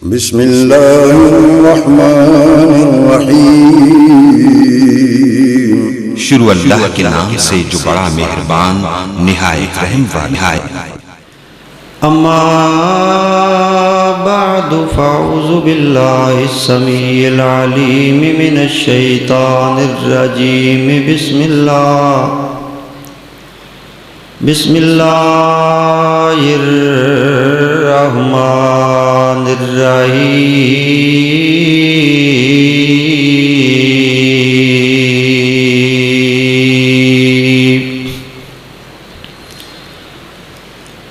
بسم اللہ الرحمن الرحیم۔ شروع اللہ کے نام سے جو بڑا مہربان نہایت رحم والا ہے۔ اما بعد فاعوذ باللہ السمیع العلیم من الشیطان الرجیم۔ بسم اللہ الرحمن الرحیم۔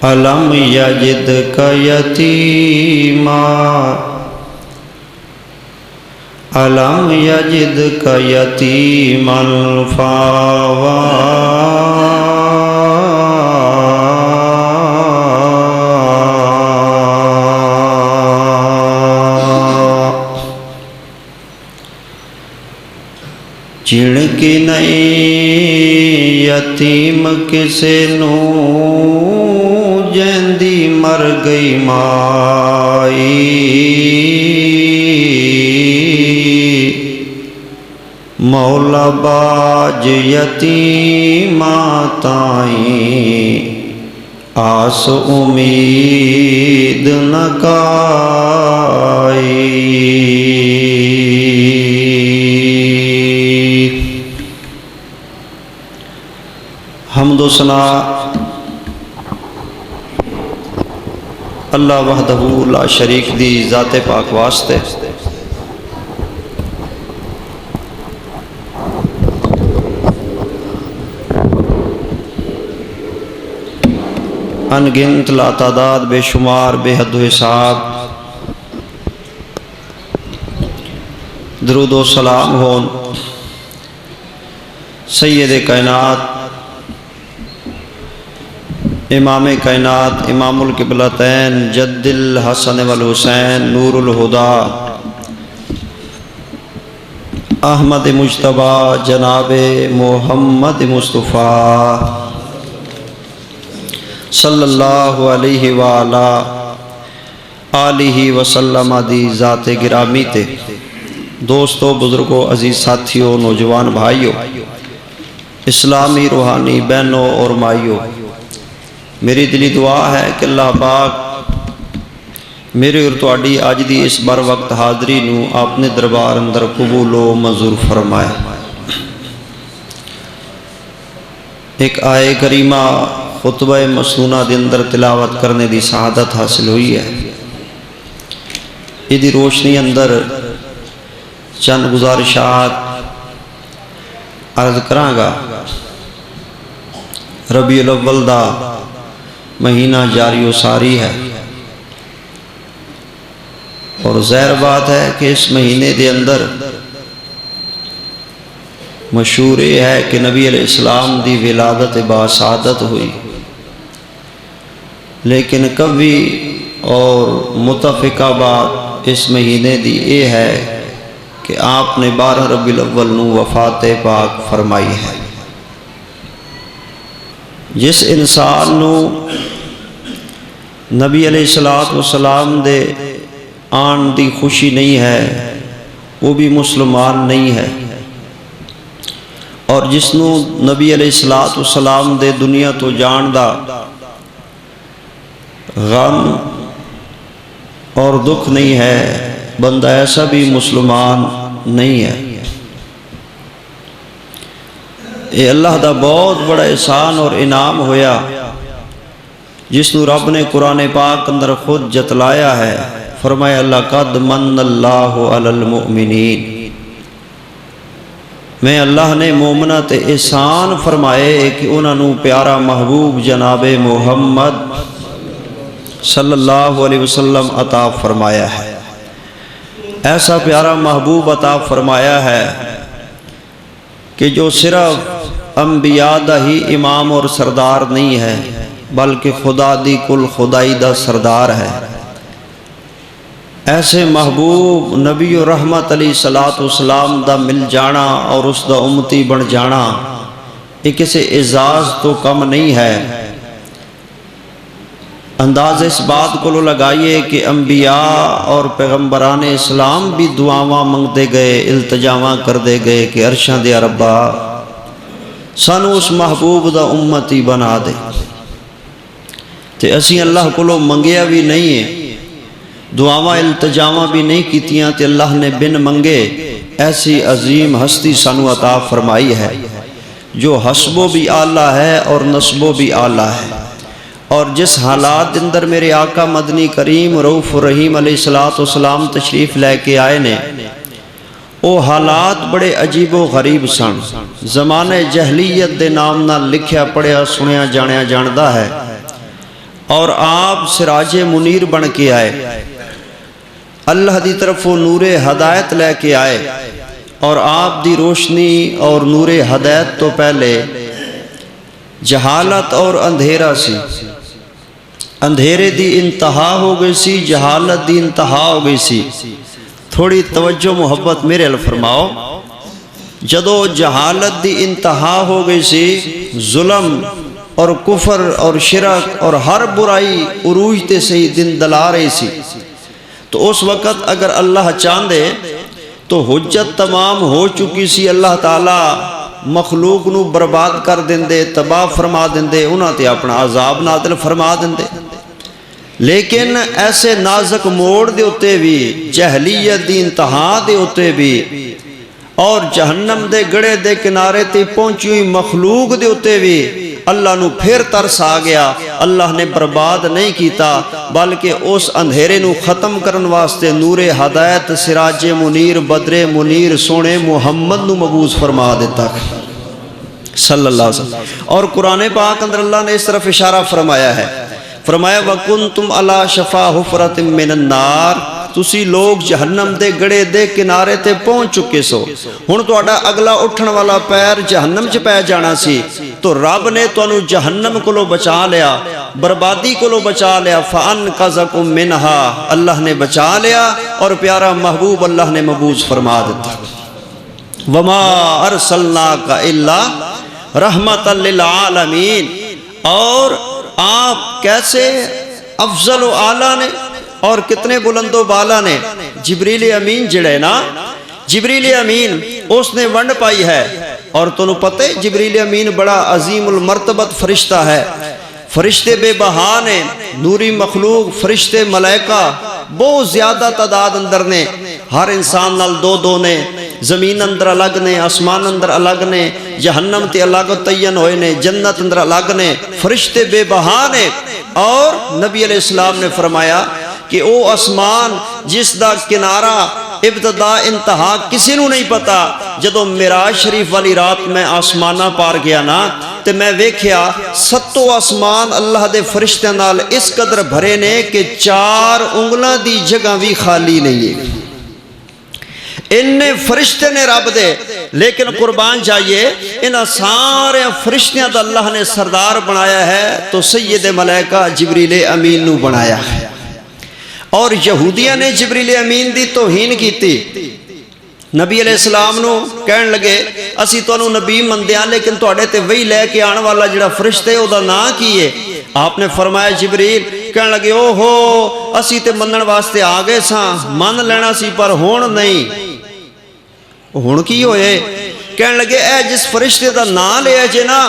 الم یجدک یتیما الم یجدک یتیما فآوی چڑکی نہیں یتیم کسے نو جیندی مر گئی مائی، مولا باج یتیماں تائیں آس امید نہ کائی۔ حمد و ثنا اللہ وحدہ لا شریک دی ذات پاک واسطے۔ ان گنت لا تعداد بے شمار بے حد و حساب درود و سلام ہون سید کائنات امام کائنات امام القبلتین جد الحسن والحسین نور الہدا احمد مجتبی جناب محمد مصطفیٰ صلی اللہ علیہ وآلہ آلہ وسلم دی ذات گرامی تے۔ دوستو، بزرگوں، عزیز ساتھیوں، نوجوان بھائیوں، اسلامی روحانی بہنوں اور مائیوں، میری دلی دعا ہے کہ اللہ پاک میرے اور تواڈی آج دی اس بر وقت حاضری نو اپنے دربار اندر قبول و منظور فرمائے۔ ایک آیے کریمہ خطبہ مسنونہ دے اندر تلاوت کرنے دی سعادت حاصل ہوئی ہے۔ یہ دی روشنی اندر چند گزارشات عرض کراں گا۔ ربیع الاول دا مہینہ جاری و ساری ہے، اور ظاہر بات ہے کہ اس مہینے دے اندر مشہور یہ ہے کہ نبی علیہ السلام دی ولادت باسعادت ہوئی، لیکن کبھی اور متفقہ بات اس مہینے دی یہ ہے کہ آپ نے 12 ربیع الاول نو وفات پاک فرمائی ہے۔ جس انسان نو نبی علیہ السلام دے آن دی خوشی نہیں ہے وہ بھی مسلمان نہیں ہے، اور جس نو نبی علیہ السلام دے دنیا تو جان دا غم اور دکھ نہیں ہے، بندہ ایسا بھی مسلمان نہیں ہے۔ یہ اللہ دا بہت بڑا احسان اور انعام ہویا جس نو رب نے قرآن پاک اندر خود جتلایا ہے۔ فرمایا لَقَدْ مَنَّ اللَّهُ عَلَى الْمُؤْمِنِينَ، میں اللہ نے مومنہ تے احسان فرمائے کہ انہوں نے پیارا محبوب جناب محمد صلی اللہ علیہ وسلم عطا فرمایا ہے۔ ایسا پیارا محبوب عطا فرمایا ہے کہ جو صرف انبیاء دا ہی امام اور سردار نہیں ہے بلکہ خدا دی کل خدائی دا سردار ہے۔ ایسے محبوب نبی و رحمت علیہ السلام دا مل جانا اور اس دا امتی بن جانا یہ کسی اعزاز تو کم نہیں ہے۔ انداز اس بات کو لگائیے کہ انبیاء اور پیغمبران اسلام بھی دعاواں منگتے گئے، التجاواں کردے گئے کہ عرشاں دے ربا سانو اس محبوب دا امتی بنا دے، تے اسی اللہ کو منگیا بھی نہیں ہے، دعاواں التجاواں بھی نہیں کیتیاں، تے اللہ نے بن منگے ایسی عظیم ہستی سانو عطا فرمائی ہے جو حسب و بھی اعلیٰ ہے اور نسب و بھی اعلیٰ ہے۔ اور جس حالات اندر میرے آقا مدنی کریم رؤوف الرحیم علیہ السلام تشریف لے کے آئے نے، وہ حالات بڑے عجیب و غریب سن، زمانے جہلیت دے نام نہ لکھیا پڑھیا سنیا جانیا جاندا ہے، اور آپ سراج منیر بن کے آئے، اللہ دی طرف وہ نور ہدایت لے کے آئے، اور آپ دی روشنی اور نور ہدایت تو پہلے جہالت اور اندھیرا سی، اندھیرے دی انتہا ہو گئی سی، جہالت دی انتہا ہو گئی سی۔ تھوڑی توجہ محبت میرے ال فرماؤ، جدو جہالت دی انتہا ہو گئی سی، ظلم اور کفر اور شرک اور ہر برائی عروج تے سے دن دلا رہی سی، تو اس وقت اگر اللہ چاندے تو حجت تمام ہو چکی سی، اللہ تعالیٰ مخلوق نو برباد کر دیندے، تباہ فرما دیندے، انہاں تے اپنا عذاب نازل فرما دیندے۔ لیکن ایسے نازک موڑ دے اتے بھی، جہلیت دی انتہا دے اتے بھی، اور جہنم دے گڑے دے کنارے تے پہنچی ہوئی مخلوق دے اتے بھی اللہ نو پھر ترس آ گیا، اللہ نے برباد نہیں کیتا، بلکہ اس اندھیرے نو ختم کرن واسطے نور ہدایت سراج منیر بدر منیر سونے محمد نو مبعوث فرما دیتا صلی اللہ علیہ وسلم۔ اور قرآن پاک اندر اللہ نے اس طرف اشارہ فرمایا ہے، فرمایا وَكُنْتُمْ عَلَى شَفَا حُفْرَةٍ مِّنَ النَّارِ، تسی لوگ جہنم دے گڑے دے کنارے تے پہنچ چکے سو، ہن تہاڈا اگلا اٹھن والا پیر جہنم چ پے جانا سی، تو رب نے تانوں جہنم کولوں بچا لیا، بربادی کولوں بچا لیا، فَأَنْقَذَكُم مِّنْهَا، اللہ نے بچا لیا اور پیارا محبوب اللہ نے مبعوث فرما دیتا۔ وَمَا أَرْسَلْنَاكَ إِلَّا رَحْمَةً لِّلْعَالَمِينَ، اور آپ کیسے افضل و اعلیٰ نے اور کتنے بلند و بالا نے، جبریل امین جڑے نا، جبریل امین اس نے ونڈ پائی ہے، اور تنہوں پتہ ہے جبریل امین بڑا عظیم المرتبت فرشتہ ہے، فرشتے بے بہا نے، نوری مخلوق فرشتے ملائکہ بہت زیادہ تعداد اندر نے، ہر انسان نال دو دو نے، زمین اندر الگ نے، آسمان اندر الگ نے، جہنم تے الگ تعین ہوئے نے، جنت اندر الگ نے، فرشتے بے بہا نے۔ اور نبی علیہ السلام نے فرمایا کہ او آسمان جس دا کنارہ ابتدا انتہا کسی نو نہیں پتا، جدو معراج شریف والی رات میں آسمانہ پار گیا نا، تے میں ویکھیا ستو آسمان اللہ دے فرشتیاں نال اس قدر بھرے نے کہ 4 انگلاں دی جگہ بھی خالی نہیں ہے، انہیں فرشتے نے رب دے۔ لیکن قربان جائیے انہاں سارے فرشتیاں دا اللہ نے سردار بنایا ہے تو سید ملائکہ جبریل امین نو بنایا ہے، اور یہودیاں نے جبریل امین دی توہین کیتی، نبی علیہ السلام نو کہن لگے اسی تو انہوں نبی مندیاں لیکن تو اڑے تے وہی لے کے آنے والا جڑا فرشتے او دا نا کیے، آپ نے فرمایا جبریل، کہن لگے او ہو اسی تے منن واسطے آگے ساں، من لینا سی پر ہون نہیں، ہون کی ہوئے؟ کہن لگے اے جس فرشتے دا نا لے جے نا،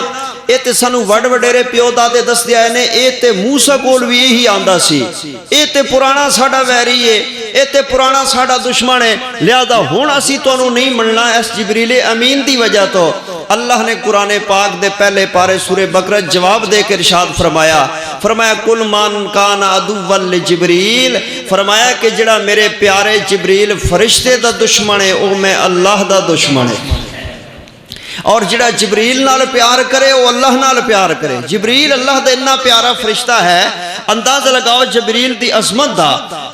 اے تے سانو وڈ وڈیرے پیو دادے دس دیا نے، اے تے موسیٰ کول بھی یہی آندہ سی، اے تے پرانا ساڑا ویری ہے، اے تے پرانا ساڑا دشمن ہے، لہذا ہون اسی تو انہوں نہیں ملنا اس جبریل امین دی وجہ تو۔ اللہ نے قرآن پاک دے پہلے پارے سورہ بقرہ جواب دے کے ارشاد فرمایا، فرمایا کل من کان عدوا لجبریل، فرمایا کہ جڑا میرے پیارے جبریل فرشتے دا دشمن ہے او میں اللہ دا دشمن ہے، اور جڑا جبریل نال پیار کرے وہ اللہ نال پیار کرے۔ جبریل اللہ دا اتنا پیارا فرشتہ ہے، اندازہ لگاؤ جبریل دی عظمت دا،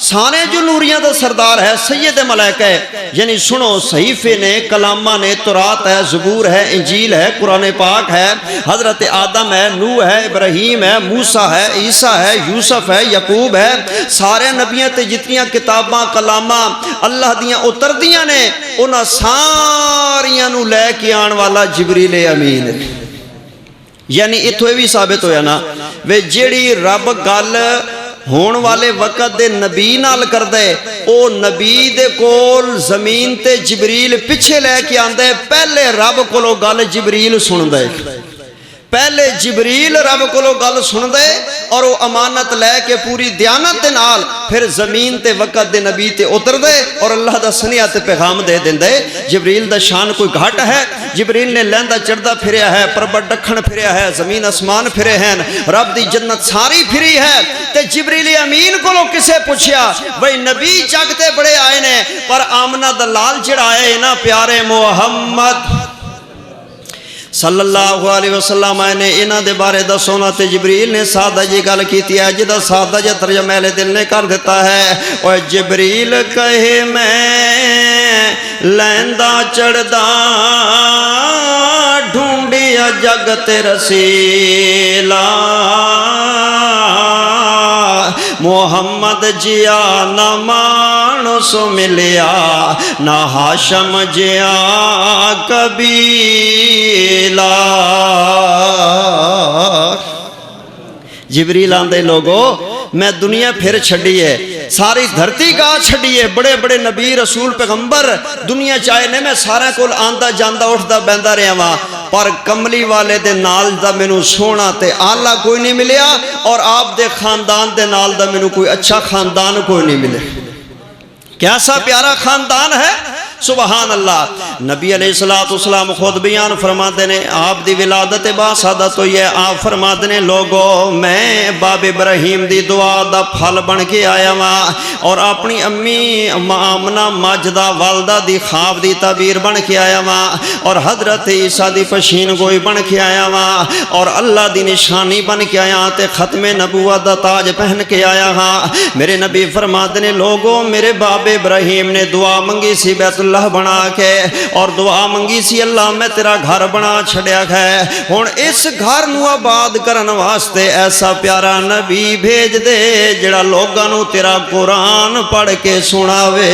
سارے جو نوریاں دا سردار ہے، سید ملائکہ ہے، یعنی سنو صحیفے نے، کلامہ نے، تورات ہے، زبور ہے، انجیل ہے، قرآن پاک ہے، حضرت آدم ہے، نوح ہے، ابراہیم ہے، موسیٰ ہے، عیسیٰ ہے، یوسف ہے، یعقوب ہے، سارے نبیاں تے جتنیاں کتاباں کلامہ اللہ دیاں اتردیاں نے، انہاں ساریاں نو لے کے آن والا جبریل امین۔ یعنی اتھو یہ بھی ثابت ہویا نا وے جیڑی رب گل ہون والے وقت دے نبی نال کر دے او نبی دے کول زمین تے جبریل پیچھے لے کے آندے پہلے رب کولو گل جبریل سن دے پہلے جبریل رب کولو گل سن دے اور وہ امانت لے کے پوری دیانت دے نال پھر زمین تے وقت دے نبی تے اتر دے اور اللہ دا سنیا تے پیغام دے دیں دے جبریل دا شان کوئی گھٹ ہے جبریل نے لیندہ چڑھدا پھریا ہے پربت ڈکھن پھریا ہے زمین اسمان پھرے ہیں رب دی جنت ساری پھری ہے تے جبریل امین کولو کسے پوچھیا بھئی نبی جگتے بڑے آئے نے پر آمنہ دلال جڑا آئے نا پیارے محمد صلی اللہ علیہ وسلم نے انہ دے بارے دا سونا تے جبریل نے سادہ جی گل کیتی ہے جدہ سادہ جی ترجمہ میلے دل نے کر دیتا ہے اور جبریل کہے میں لیندہ چڑھدا ڈھونڈیا جگت رسیلا محمد جیا نہ مانو سو ملیا نہ ہاشم جیا قبیلہ جبریل آندے لوگو میں دنیا پھر چھڑی ہے ساری دھرتی کا چھڑی ہے بڑے بڑے نبی رسول پیغمبر دنیا چاہے نے میں سارا کول آندہ جاندہ اٹھدا بہندہ رہا ہاں پر کملی والے دے نال دا مینوں سونا تے آلہ کوئی نہیں ملیا اور آپ دے خاندان دے نال دا مینوں کوئی اچھا خاندان کوئی نہیں ملے کیسا پیارا خاندان ہے سبحان اللہ نبی علیہ السلام خود بیان فرماتے ہیں آپ دی ولادت باسادہ تو یہ آپ فرماتے ہیں لوگو میں باب ابراہیم دی دعا دا پھل بن کے آیا ہاں اور اپنی امی آمنہ ماجدہ والدہ دی خواب دی تعبیر بن کے آیا ہاں اور حضرت عیسیٰ دی پشین گوئی بن کے آیا ہاں اور اللہ دی نشانی بن کے آیا تے ختم نبوت دا تاج پہن کے آیا ہاں میرے نبی فرماتے ہیں لوگو میرے باب ابراہیم نے دعا منگی سی بیت اللہ بنا کے اور دعا منگی سی اللہ میں تیرا گھر بنا چھڑیا ہے ہون اس گھر نو آباد کرن واسطے ایسا پیارا نبی بھیج دے جڑا لوگاں نو تیرا قرآن پڑھ کے سناوے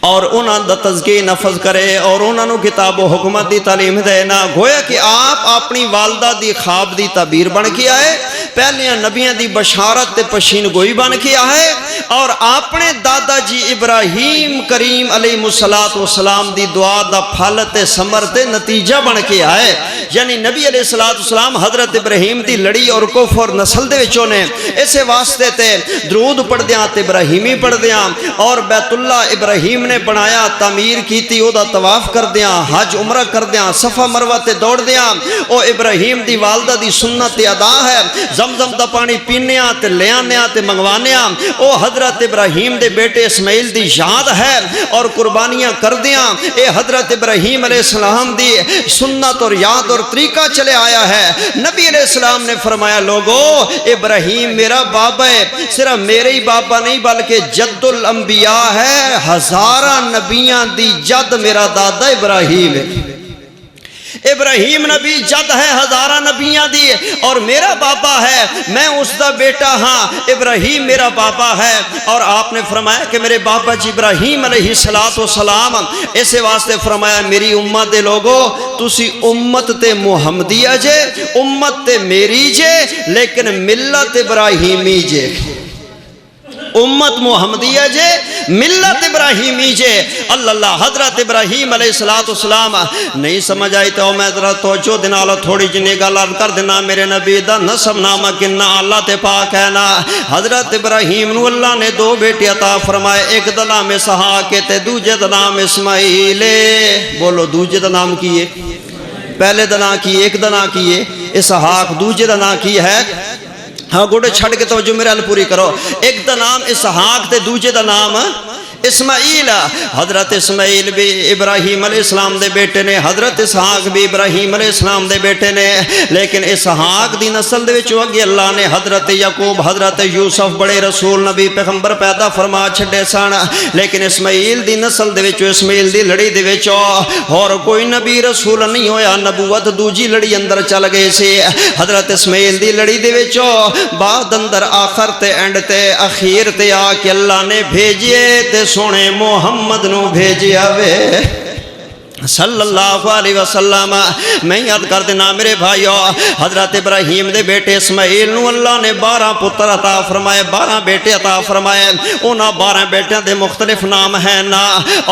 اور انہاں دا تزکیہ نفذ کرے اور انہاں نو کتاب و حکمت دی تعلیم دے نا گویا کہ آپ اپنی والدہ دی خواب دی تعبیر بن کے آئے پہلے نبیاں دی بشارت تے پشین گوئی بن کے آئے اور اپنے دادا جی ابراہیم کریم علیہ السلام دی دعا دا پھل تے ثمر تے نتیجہ بن کے آئے یعنی نبی علیہ السلام حضرت ابراہیم دی لڑی اور کفر نسل دے وچوں نے اسے واسطے تے درود پڑھ دیاں تے ابراہیمی پڑھ دیاں اور بیت اللہ ابراہیم نے بنایا تعمیر کیتی او دا طواف کر دیاں حج عمرہ کر دیاں صفا مروہ تے دوڑ دیاں او ابراہیم دی والدہ دی سنت ادا ہے زمزم دا پانی پینیاں تے لیانیاں تے منگوانیاں او حضرت ابراہیم دے بیٹے اسماعیل دی یاد ہے اور قربانیاں کر دیاں اے حضرت ابراہیم علیہ السلام دی سنت اور یاد اور طریقہ چلے آیا ہے نبی علیہ السلام نے فرمایا لوگو ابراہیم میرا بابا ہے صرف میرے ہی بابا نہیں بلکہ جد الانبیاء ہے ہزارہ نبیاں دی جد میرا دادا ابراہیم ہے ابراہیم نبی جد ہے ہزارہ نبیاں دی اور میرا بابا ہے میں اس دا بیٹا ہاں ابراہیم میرا بابا ہے اور آپ نے فرمایا کہ میرے بابا جی ابراہیم علیہ السلام اسے واسطے فرمایا میری امت دے لوگو تسی امت تے محمدیہ جے امت تے میری جے لیکن ملت ابراہیمی جے امت محمدیہ جے ملت ابراہیمی جے اللہ حضرت ابراہیم علیہ السلام نہیں سمجھ آئی تو میں ذرا توجہ دینا اللہ تھوڑی جنی گلار کر دینا میرے نبی دا نسب نامہ کننا اللہ تے پاک ہے نا حضرت ابراہیم نو اللہ نے دو بیٹی عطا فرمائے ایک دا نام اسحاق تے دوجہ دا نام اسماعیل بولو دوجہ دا نام کیے پہلے دا نام کیے ایک دا نام کیے اسحاق دوجہ دا نام کی ہے ہاں گوڑے چھڑ کے توجہ میرے حل پوری کرو ایک دا نام اسحاق تے دوجہ دا نام اسماعیل حضرت اسماعیل بھی ابراہیم علیہ السلام دے بیٹے نے حضرت اسحاق بھی ابراہیم علیہ السلام دے بیٹے نے لیکن اسحاق دی نسل دے وچوں اگے اللہ نے حضرت یعقوب حضرت یوسف بڑے رسول نبی پیغمبر پیدا فرما چھڑے سن لیکن اسماعیل دی نسل دے وچوں اسماعیل دی لڑی دے وچوں اور کوئی نبی رسول نہیں ہویا نبوت دوجی لڑی اندر چل گئے سی حضرت اسماعیل دی لڑی دے وچوں بعد اندر آخر تے اینڈ تے اخیر تے آ کے اللہ نے بھیجیے تے سونے محمد نو بھیجیا وے صلی اللہ علیہ وسلم. میں یاد کر دینا میرے بھائیو حضرت ابراہیم دے بیٹے اسماعیل نو اللہ نے 12 پتر عطا فرمائے 12 بیٹے عطا فرمائے. انہاں 12 بیٹیاں دے مختلف نام ہیں نا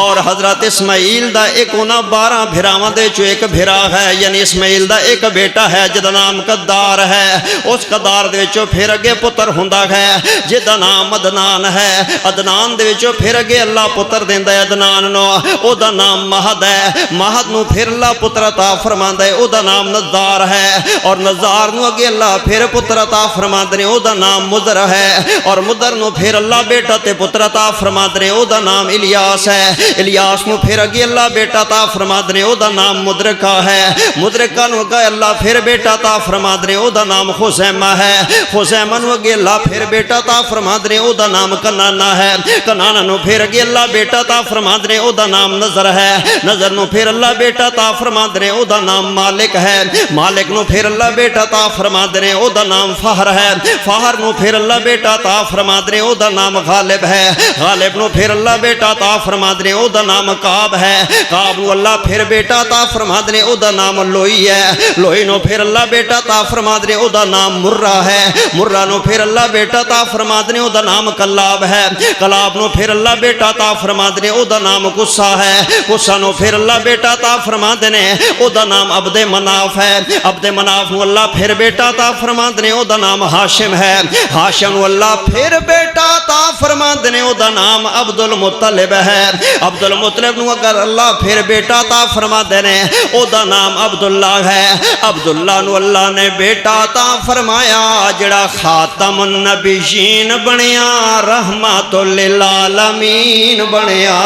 اور حضرت اسماعیل دا ایک انہاں 12 بھراواں دے چو ایک بھرا ہے یعنی اسماعیل دا ایک بیٹا ہے جدا نام قدار ہے. اس قدار دے وچوں پھر اگے پتر ہوندا ہے جدا نام عدنان ہے. عدنان دے وچوں پھر اگے اللہ پتر دیندا ہے عدنان نو او دا نام مہد ہے. مہد نو پھر اللہ پتر عطا فرماندا ہے او دا نام نزار ہے اور نزار نو اگے اللہ پھر پتر عطا فرماندے نے او دا نام مدر ہے اور مدر نو پھر اللہ بیٹا تے پتر عطا فرماندے نے او دا نام الیاس ہے. الیاس نو پھر اگے اللہ بیٹا عطا فرماندے نے او دا نام مدرکہ ہے. مدرکہ نو اگے اللہ پھر بیٹا عطا فرماندے نے او دا نام خزیمہ ہے. خزیمہ نو اگے اللہ پھر بیٹا عطا فرماندے نے او دا نام کنانہ ہے. کنانہ نو پھر اگے اللہ بیٹا عطا فرماندے نے او دا نام نظر ہے. نظر نو پھر اللہ بیٹا عطا فرماندے نے او دا نام مالک ہے. مالک نو پھر اللہ بیٹا عطا فرماندے نے او دا نام فہر ہے. فہر نو پھر اللہ بیٹا عطا فرماندے نے او دا نام غالب ہے. غالب نو پھر اللہ بیٹا عطا فرماندے نے او دا نام کعب ہے. کعب نو اللہ پھر بیٹا عطا فرماندے نے او دا نام لوئی ہے. لوئی نو پھر اللہ بیٹا عطا فرماندے نے او دا نام مرہ ہے. مرہ نو پھر اللہ بیٹا عطا فرماندے نے او دا نام کلاب ہے. کلاب نو پھر اللہ بیٹا عطا فرماندے نے او دا نام قصہ ہے. قصہ نو پھر اللہ بیٹا عطا فرماندے نے او دا نام عبد مناف ہے. عبد مناف نو اللہ پھر بیٹا عطا فرماندے نے او دا نام ہاشم ہے. ہاشم نو اللہ پھر بیٹا عطا فرماندے نے او دا نام عبد المطلب ہے. عبد المطلب نو اگر اللہ پھر بیٹا عطا فرماندے نے او دا نام عبداللہ ہے. عبداللہ نو اللہ نے بیٹا عطا فرمایا جڑا خاتم النبیین بنیا رحمت للعالمین بنیا.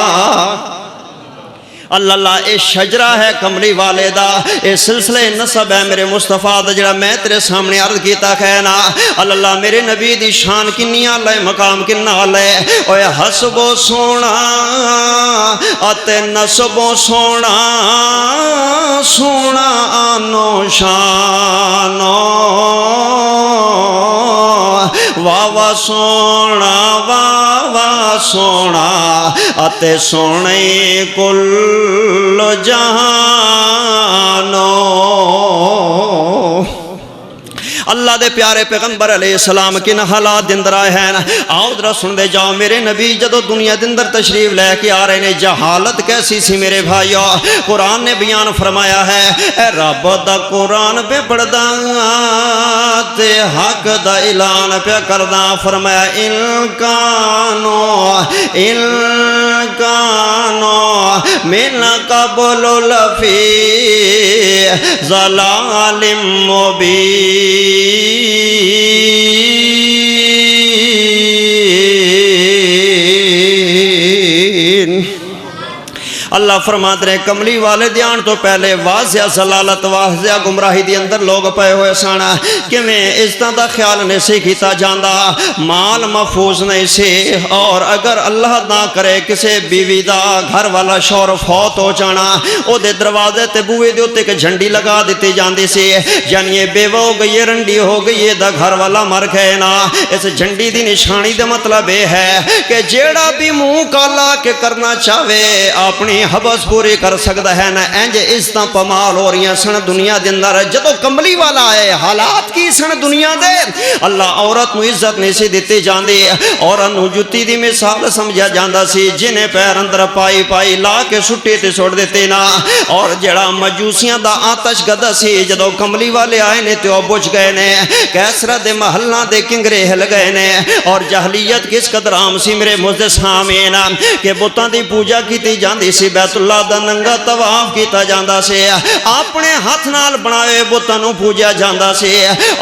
اللہ اللہ اے شجرہ ہے کملی والے دا اے سلسلہ نسب ہے میرے مصطفیٰ دا جڑا میں تیرے سامنے عرض کیتا کہنا. اللہ اللہ میرے نبی دی شان کنی آلے مقام کنہ آلے اوے حسب و سونا اتے نسب و سونا سونا آنو شانو واوا سونا واوا سونا اتے سونے کل جہانو. اللہ دے پیارے پیغمبر علیہ السلام کن حالات دندر آئے ہیں. آؤ ذرا سن دے جاؤ میرے نبی جدو دنیا دندر تشریف لے کے آ رہے نے جہالت کیسی سی میرے بھائیو. قرآن نے بیان فرمایا ہے اے رب دا قرآن پہ پڑھدا تے حق دا اعلان پہ کردا. فرمایا ان کانو من قبل لفی ضلال مبین. اللہ فرماتے ہیں کملی والے دیان تو پہلے واضح ضلالت واضح گمراہی دی اندر لوگ پے ہوئے سانا کہ میں عزتاں دا خیال نہیں سی کیتا جاندا مال محفوظ نہیں سی اور اگر اللہ نہ کرے کسے بیوی دا گھر والا شوہر فوت ہو جانا او دے دروازے تے بوئے دے اوتے کہ جھنڈی لگا دیتی جاندی سی یعنی یہ بیوہ ہو گئی ہے رنڈی ہو گئی ہے دا گھر والا مر گئے نا. اس جھنڈی دی نشانی دے مطلب یہ ہے کہ جیڑا بھی منہ کالا کے کرنا چاہے اپنی حبس پوری کر سکتا ہے نا. انج عزتاں پمال ہو رہی ہیں سن دنیا دے اندر. جدو کملی والا آئے حالات کی سن دنیا دے اللہ عورت نو عزت نہیں سی دیتی جاندی. عورت نو جتی دی مثال سمجھا جاندا سی جنہیں پیر اندر پائی پائی لا کے سٹی تے چھوڑ دیتے نا. اور جڑا مجوسیاں دا آتش گدا سی جدو کملی والے آئے نے تو بجھ گئے نے. کیسرا دے محلہ دے کنگرے ہل گئے نے. اور جہلیت کس قدر عام سی میرے مجد سامین کہ بتاں دی پوجا کیتی جاندی سی. بیت اللہ دا ننگا طواف کیتا جاندا سے اپنے ہاتھ نال بنائے بتاں نو پوجا جاندا سے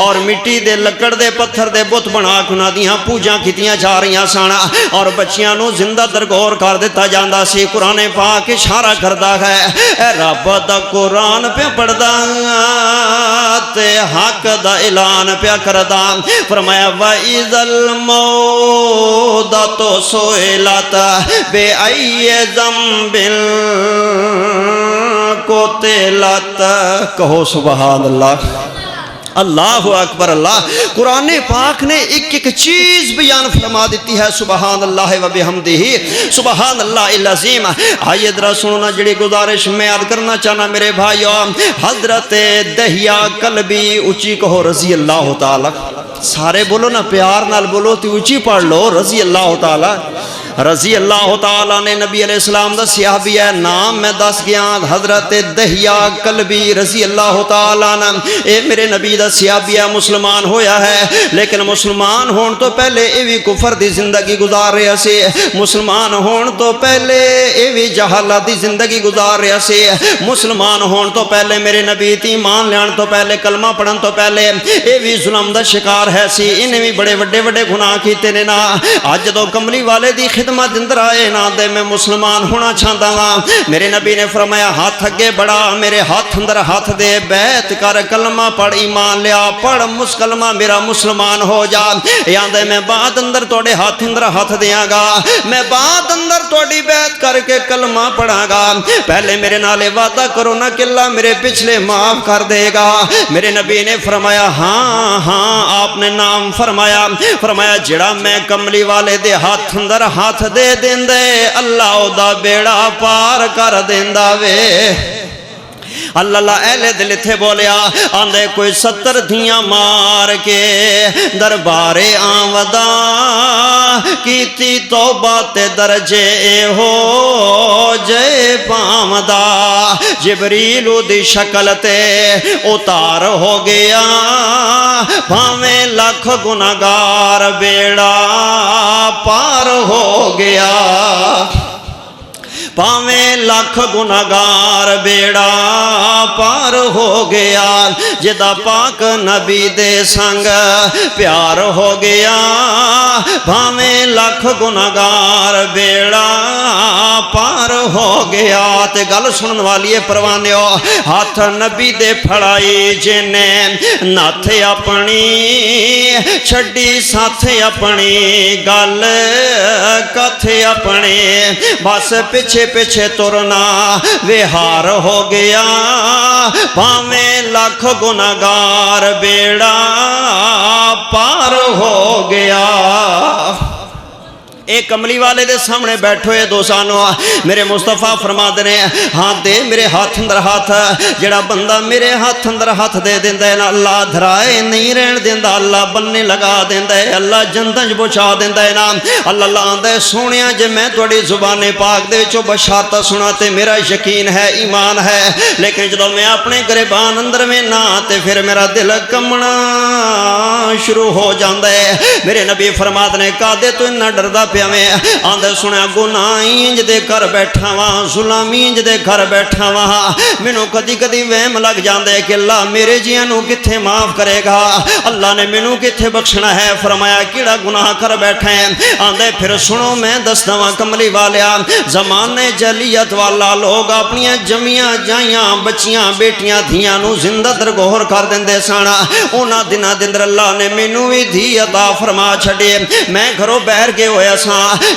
اور مٹی دے لکڑ دے پتھر دے بت بنا کے انہاں دیاں پوجا کیتیاں جا رہیاں سن اور بچیاں نو زندہ درگور کر دیتا جاندا سی. قرآن پاک اشارہ کردا ہے اے رب دا قرآن پہ پڑھدا تے حق دا اعلان پہ کردا. فرمایا وَإِذَا الْمَوْدَةُ سُئِلَتْ بِأَيِّ ذَنبٍ قُتِلَتْ. کہو سبحان اللہ. اللہ اکبر اللہ قرآن پاک نے ایک ایک چیز بیان فرما دیتی ہے سبحان اللہ و بحمدہ سبحان اللہ العظیم آئیے ذرا سننا جڑی گزارش میں یاد کرنا چاہنا میرے بھائیو حضرت دہیا کلبی اونچی کہو رضی اللہ تعالی سارے بولو نا پیار نال بولو تی اونچی پڑھ لو رضی اللہ تعالی رضی اللہ تعالیٰ نے نبی علیہ السلام دا صحابی ہے نام میں دس گیا حضرت دہیا کلبی رضی اللہ تعالیٰ نے اے میرے نبی دا صحابی ہے مسلمان ہویا ہے لیکن مسلمان ہون تو پہلے اے بھی کفر دی زندگی گزار رہا سے مسلمان ہون تو پہلے اے بھی جہالت دی زندگی گزار رہا سے مسلمان ہون تو پہلے میرے نبی تی مان لیان تو پہلے کلمہ پڑھن تو پہلے اے بھی ظلم دا شکار ہے سی انہیں بھی بڑے بڑے بڑے گناہ کیتے نے نا آج دو کملی والے دی خدمت اندر آئے نا دے میں مسلمان ہونا چاہتا ہوں میرے نبی نے فرمایا ہاتھ اگے بڑا میرے ہاتھ اندر ہاتھ دے بیعت کر کلمہ پڑھ ایمان لیا پڑھ کلمہ میرا مسلمان ہو جا یا دے میں بعد اندر توڑے ہاتھ اندر ہاتھ دیاں گا میں بعد اندر توڑی بیعت کر کے کلمہ پڑھا گا پہلے میرے نالے وعدہ کرو نا کہ اللہ میرے پچھلے معاف کر دے گا میرے نبی نے فرمایا ہاں ہاں آپ نے نام فرمایا جڑا میں کملی والے دے ہاتھ اندر ہاتھ دے دین دے اللہ دا بیڑا پار کر دیندا وے اللہ اہل دل تھے بولیا آندے کوئی 70 دھیاں مار کے دربار آمدہ کیتی توبہ تے درجے ہو جے پامدہ جبریل دی شکل تے اتار ہو گیا بھاویں لاکھ گناہگار بیڑا پار ہو گیا پاویں لاکھ گناہگار بیڑا پار ہو گیا جدا پاک نبی دے سنگ پیار ہو گیا پاویں لاکھ گناہگار بیڑا پار ہو گیا تے گل سنن والی ہے پروانیو ہاتھ نبی دے پھڑائی جنے ناتھ اپنی چھڑی ساتھ اپنی گل کتھ اپنی بس پیچھے پیچھے ترنا وہار ہو گیا پاویں لاکھ گناہگار بیڑا پار ہو گیا ایک کملی والے دے سامنے بیٹھو ہے دوستانو میرے مصطفیٰ فرما دے ہاں دے میرے ہاتھ اندر ہاتھ جڑا بندہ میرے ہاتھ اندر ہاتھ دے دیندہ ہے نا اللہ دھرائے نہیں رہن دیندہ اللہ بننے لگا دیندہ ہے اللہ جندنج بچا دیندہ ہے نا اللہ آندہ ہے سونیاں جے میں توڑی زبان پاک دے چو بشارتا سناتے میرا یقین ہے ایمان ہے لیکن جدو میں اپنے گریبان اندر میں نہ آتے پھر میرا دل کمنا شروع ہو جاندہ ہے میرے نبی فرما دے کہا دے تو انہا ڈردہ پہ میں آندھے سنیا گناہیں انج دے کر بیٹھا وہاں ظلمی انج دے کر بیٹھا وہاں منو کدی کدی وہم لگ جاندے کہ اللہ میرے جیانو کتھے معاف کرے گا اللہ نے منو کتھے بخشنا ہے فرمایا کیڑا گناہ کر بیٹھے ہیں آندھے پھر سنو میں دستاں کملی والیا زمانے جلیت والا لوگ اپنی جمیاں جائیاں بچیاں بیٹیاں دھیاں نو زندہ در گوھر کر دندے سانا اونا دنہ دندر اللہ نے منو ہی دھی عطا فرما چھڑے میں گھروں بہر کے ہویا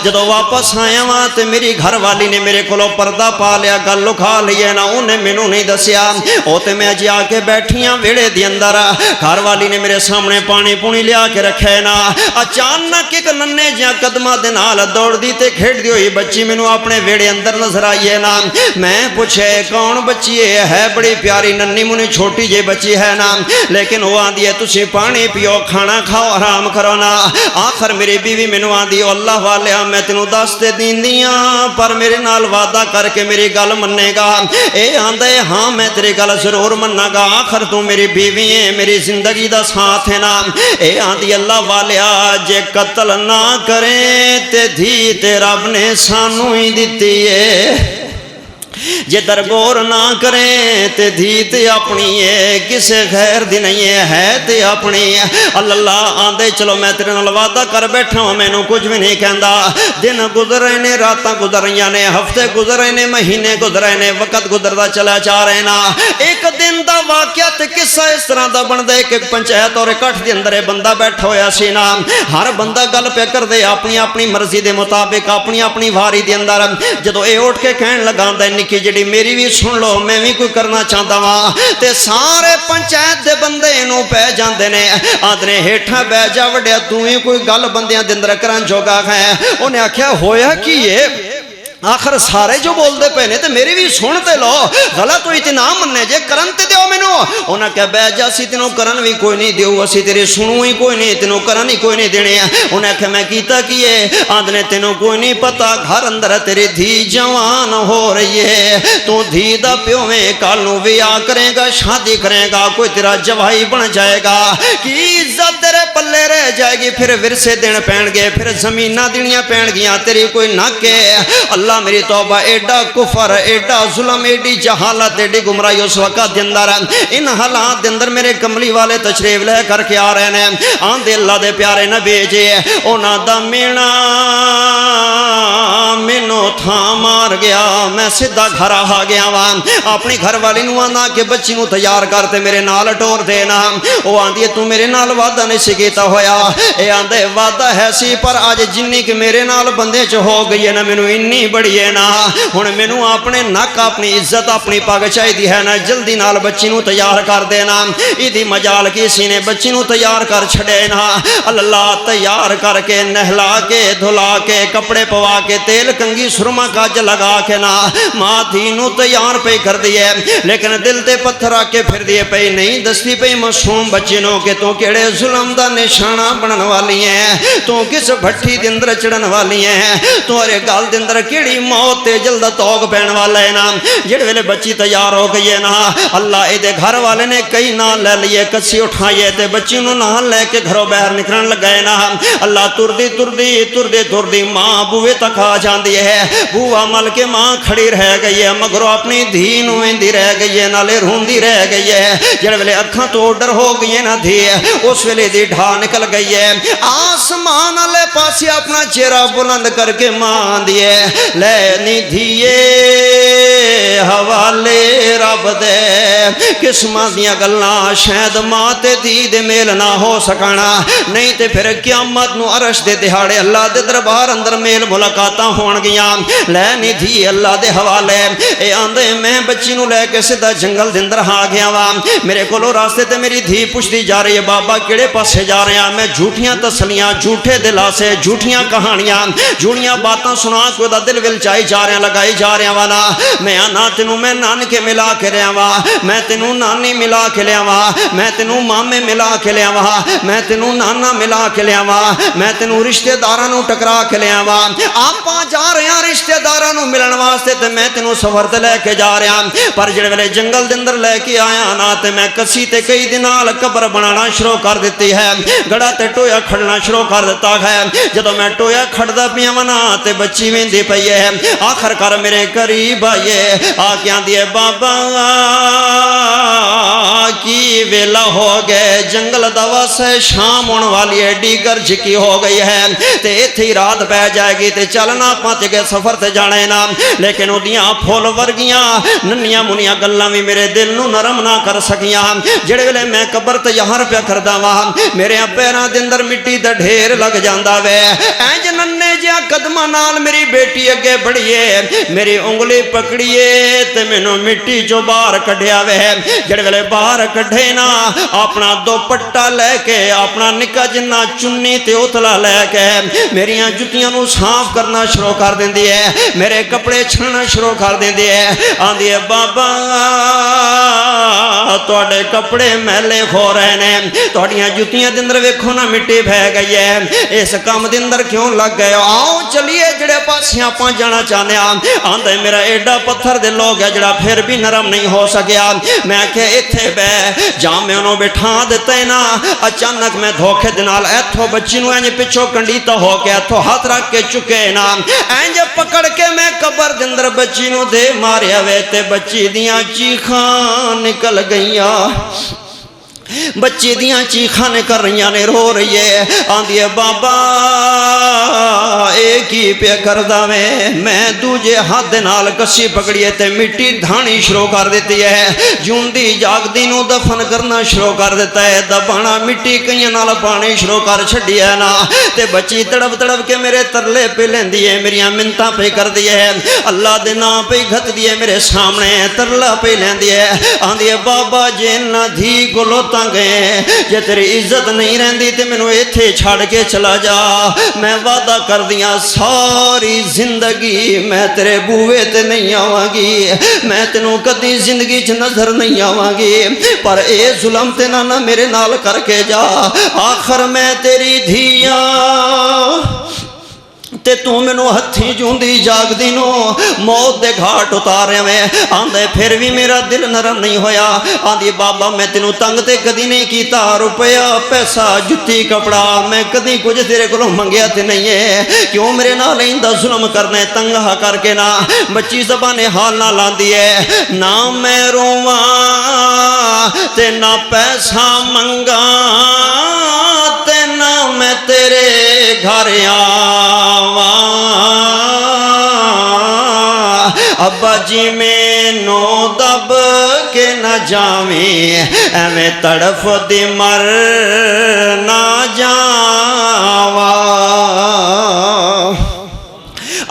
جدو واپس آیا وہاں تے میری گھر والی نے میرے کولو پردہ پا لیا گل لکھا لیا نا انہیں مینوں نہیں دسیا او تے میں جی آ کے بیٹھیاں ویڑے دی اندر گھر والی نے میرے سامنے پانی پونی لیا کے رکھے نا اچانک ایک ننے جہاں قدمہ دے نال دوڑ دی تے کھیڑ دی ہوئی بچی مینوں اپنے ویڑے اندر نظر آئیے نا میں پوچھے کون بچی ہے بڑی پیاری ننی منی چھوٹی جے بچی ہے نا لیکن وہ آن دیئے تسی پانی پیو کھانا کھاؤ آرام کرو نا آخر میری بیوی مینوں آن دیئے اللہ والے میں تینوں دستے دین دیاں پر میرے نال وعدہ کر کے میری گل مننے گا اے آندے ہاں میں تیری گل ضرور مننا گا آخر تو میری بیوی ہے میری زندگی دا ساتھ ہے نا اے آندی اللہ والے جے قتل نہ کریں تے دھی تے رب نے سانو ہی دیتی ہے جے درگور نہ کریں تے دھی تے اپنی ہے کسے غیر دی نہیں ہے تے اپنی اللہ آندے چلو میں تیرے نال وعدہ کر بیٹھا ہوں میں نو کچھ بھی نہیں کہندا دن گزر رہے نے راتاں گزر رہی نے ہفتے گزر رہے نے مہینے گزر رہے نے وقت گزردا چلا جا رہے نا ایک دن دا واقعہ تے قصہ اس طرح دا بن دے کہ پنچایت اور اکٹھ دے اندر بندہ بیٹھا ہویا سی نا ہر بندہ گل پہ کر دے اپنی اپنی مرضی دے مطابق اپنی اپنی واری دے اندر جدو اے اٹھ کے کہن لگا نکی جڑی میری بھی سن لو میں بھی کوئی کرنا چاہتا ہاں تے سارے پنچایت دے بندے انہوں پہ جاندے نے آدھنے ہیٹھا بہ جا وڈیا تو ہی کوئی گل بندیاں دے اندر کرن جوگا ہے انہیں آکھیا ہویا کی ہے آخر سارے جو بول دے پہنے تے میری بھی سنتے لو غلط ہوئی تے نہ مننے جے کرن تے دیو مینو انہاں کہا بے جا سی تینوں کرن بھی کوئی نہیں دیو اسی تیرے سنو ہی کوئی نہیں تینوں کرن ہی کوئی نہیں دینے انہاں کہا میں کیتا کیے آدھنے تینوں کوئی نہیں پتا گھر اندر تیری دھی جوان ہو رہی ہے تو دھی دا پیو میں کالوں ویا کرے گا شادی کرے گا کوئی تیرا جوائی بن جائے گا کی عزت تیرے پلے رہ جائے گی پھر ورثے دین پین گے پھر زمینہ دنیا پین گیاں تیری کوئی نک ہے اللہ میری توبہ ایڈا کفر ایڈا ظلم ایڈی جہالت ایڈی گمراہی اس وقت دندر ان حالات دندر میرے کملی والے تشریف لے کر کے آ رہے ہیں آن دے اللہ دے پیارے نبی جی اونا دا مینا مینو تھا مار گیا میں سدھا گھر آ گیا وہاں اپنی گھر والی نو آنا کہ بچی نو تیار کرتے میرے نال ٹور دینا وہ آندھی تو میرے نال وعدہ نہیں سکیتا ہویا اے آندھے وعدہ ہے سی پر آج جنی کہ میرے نال بندے چ ہو گئی ہے نا مینو انی بڑی ہے نا ہن مینو اپنے نک اپنی عزت اپنی پگ چاہیے ہے نا جلدی نال بچی نو تیار کر دینا ایدی مجال کسی نے بچی نو تیار کر چھڑے نا اللہ تیار کر کے نہلا کے دھلا کے کپڑے پوا کے تیل کنگی سرما کاج لگا کے نا ماں دھی نو تیار پہ کر دیے لیکن دل تے پتھر آ کے پھر دیے پہ نہیں دستی پہ معصوم بچی نو کہ تو کیڑے ظلم دا نشانہ بنن والی ہیں تو کس بھٹی دے اندر چڑھن والی ہیں تمہارے گال دے اندر کیڑی موت تے جلد توگ پہن والا ہے نا جڑ ویلے بچی تیار ہو گئی ہے نا اللہ اے دے گھر والے نے کئی نال لے لیے کسی اٹھائیے تے بچی نو نال لے کے گھروں باہر نکلن لگائے نا اللہ تردی ماں بوے تک آ جاندی ہے بوا مل کے ماں کھڑی رہ گئی ہے مگرو اپنی دھی نو ایندی رہ گئی ہے نالے روندی رہ گئی ہے جڑ ویلے اکھاں تو ڈر ہو گئی ہے نا دھی اس ویلے دی ڈھا نکل گئی ہے آسمان والے پاسے اپنا چہرہ بلند کر کے ماں دیے لے نی دھیے حوالے رب دے قسمہ دیاں گلنا شاید ماں تے دھی دے میل نہ ہو سکانا نہیں تے پھر قیامت نو عرش دے دہاڑے اللہ دے دربار اندر میل ملاقاتاں ہون گیاں لے نی دھی اللہ دے حوالے اے آندے میں بچی نو لے کے سدھا جنگل دے اندر آ گیا وا میرے کولو راستے تے میری دھی پوچھدی جا رہی ہے بابا کیڑے پاسے جا رہے ہیں میں جھوٹیاں تسلیاں جھوٹے دلاسے جھوٹیاں کہانیاں جھوٹیاں باتاں سنا کے دا دل ول چائی جا رہے ہیں لگائی جا رہے ہیں وانا میں آنا تینوں میں نان کے ملا کے لیا وا میں تینوں نانی ملا کے لیا وا میں تینوں مامے ملا کے لیا وا میں تینوں نانا ملا کے لیا وا میں تینوں رشتہ داراں ٹکرا کے لیا وا آپاں جا رہے ہیں رشتہ داراں ملن واسطے تے میں تینوں سفر تے لے کے جا رہا پر جڑے ویلے جنگل دے اندر لے کے آیا نا تے میں کسی تے کئی دن نال قبر بنانا شروع کر دیتی ہے گڑا تے ٹویا کھڑنا شروع کر دیتا ہے جدوں میں ٹویا کھڑدا پیا وا نا تے بچی ویندی پئی ہے آخر کر میرے قریب آئیے آ کے آندی ہے بابا کی ویلا ہو گئے جنگل دوا سے شام ہونے والی ہے ڈیگر جھکی ہو گئی ہے تے ایتھی رات پہ جائے گی تے چلنا پہنچ گئے سفر تے جانے نا لیکن اودیاں پھول ورگیاں ننیاں منیاں گلاں بھی میرے دل نو نرم نہ کر سکیاں جڑے ویلے میں قبر تے یہاں پہ کردا وا میرے پیراں دے اندر مٹی دا ڈھیر لگ جاندا وے انج ننے جیا قدماں نال میری بیٹی اگے بڑھیے میری انگلی پکڑیے تے مینوں مٹی چوں باہر کڈھیا وے جڑے ویلے باہر کڈھے نا اپنا دوپٹا لے کے اپنا نکا جنہ چنی تے اتلا لے کے میریاں جتیاں نو صاف کرنا شروع کر دیندی ہے میرے کپڑے چھڑنا شروع کر دیندی ہے آندی ہے بابا تواڈے کپڑے میلے ہو رہے نے تواڈیاں جتیاں دے اندر ویکھو نا مٹی بہ گئی ہے اس کام دے اندر کیوں لگ گئے آؤ چلیے جڑے پاسے آپاں جانا چاہنے آندا میرا ایڈا پتھر دل ہو گیا جڑا پھر بھی نرم نہیں ہو سکیا میں کہ ایتھے بہ جا میں انہوں بٹھا دیتا ہے نا اچانک میں دھوکے دنال ایتھو بچی نو اینج پچھو کنڈیتا ہو کے ایتھو ہاتھ رکھ کے چکے نا اینج پکڑ کے میں قبر دندر بچی نو دے ماریا وے تے بچی دیاں چیخاں نکل گئیاں بچے دیاں چیخاں نے کر رہی نے، رو رہی ہے، آندھی ہے بابا ایک ہی پہ کردہ میں دوجے ہاتھ نال کسی پکڑی ہے تے مٹی دھانی شروع کر دیتی ہے، جوندی جاگ دینوں دفن کرنا شروع کر دیتا ہے، دبانا مٹی کئی نال پانی شروع کر چھڑی ہے نا، تے بچی تڑپ تڑپ کے میرے ترلے پہ لین دیئے، میری منتاں پہ کر دیئے، اللہ دے نام پہ گھت دیئے، میرے سامنے ترلا پہ لین دیئے، آندھی ہے بابا جینا دھی کو لوتا گئے، جے تیری عزت نہیں رہندی تے میں نو ایتھے چھاڑ کے چلا جا، میں وعدہ کر دیا ساری زندگی میں تیرے بوئے تے نہیں آواں گی، میں تینوں کدی زندگی چ نظر نہیں آواں گی، پر اے ظلم تے نہ میرے نال کر کے جا، آخر میں تیری دھیاں تے تو میں نو ہتھی جوندی جاگ دینوں موت دے گھاٹ اتارے میں، آندھے پھر بھی میرا دل نرم نہیں ہویا، آندھی بابا میں تینوں تنگ تے کدی نہیں کیتا، روپیہ پیسہ جتی کپڑا میں کدی کچھ تیرے کو منگیا تے نہیں ہے، کیوں میرے نال ایندہ ظلم کرنے تنگہ کر کے نا، بچی زبان حال نہ لاندی ہے، نہ میں رواں تے نہ پیسہ منگا تے نہ میں تیرے گھر ابا جی میں نو دب کے نہ جاویں ایویں تڑف دی مر نہ جاواں،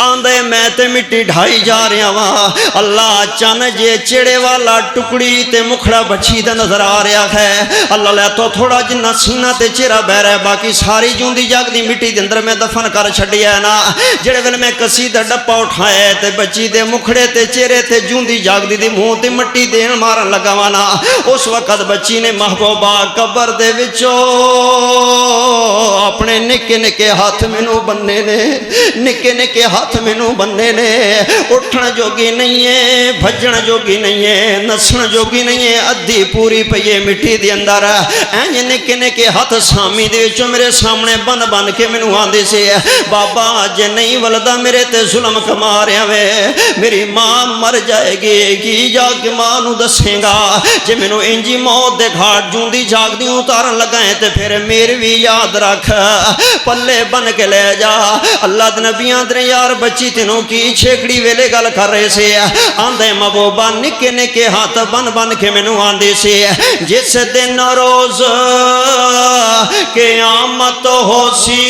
آندھے میں تے مٹی ڈھائی جا رہا ہاں، اللہ چن جے چڑے والا ٹکڑی تے مکھڑا بچی تے نظر آ رہا ہے، اللہ لے تو تھوڑا جنہ سینہ تے چہرہ بہ رہا ہے، باقی ساری جوندی جاگ دی مٹی دے اندر میں دفن کر چھڑیا ہے نا، جڑے ویلے میں کسی دا ڈپا اٹھائے تے بچی دے مکھڑے تے چہرے تے جوندی جاگ دی منہ تے مٹی دین مارن لگا وانا، اس وقت بچی نے محبوبہ قبر دے وچوں اپنے نکے نکے ہاتھ مینوں بننے نے، نکے نکے ہاتھ مینوں بننے نے، اٹھن جوگی نہیں ہے، بھجن جوگی نہیں ہے، نسن جوگی نہیں ہے، ادھی پوری پئیے مٹی دی اندر، اینج نکے نکے ہاتھ سامی دے وچوں میرے سامنے بن بن کے مینوں آندے سے، بابا جے نہیں ولدا میرے تے ظلم کما رہا وے، میری ماں مر جائے گی، کی جا کے ماں نو دسیں گا، جے مینوں انجی موت دے گھاٹ جوندی جاگ دی اتارن لگائیں تے پھر میرے بھی یاد رکھ، پلے بن کے لے جا، اللہ دے نبیاں دے یار بچی تینوں کی چھیکڑی ویلے گل کر رہے سے، آندھے محبوبہ نکے نکے ہاتھ بن بن کے مینوں آندے سے، جس دن روز قیامت ہو سی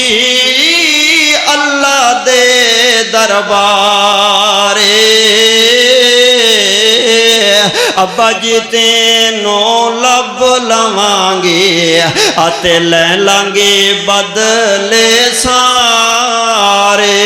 اللہ دے دربارے، ابا جی تینوں لب لوانگی آتے لے لانگی بدلے سارے،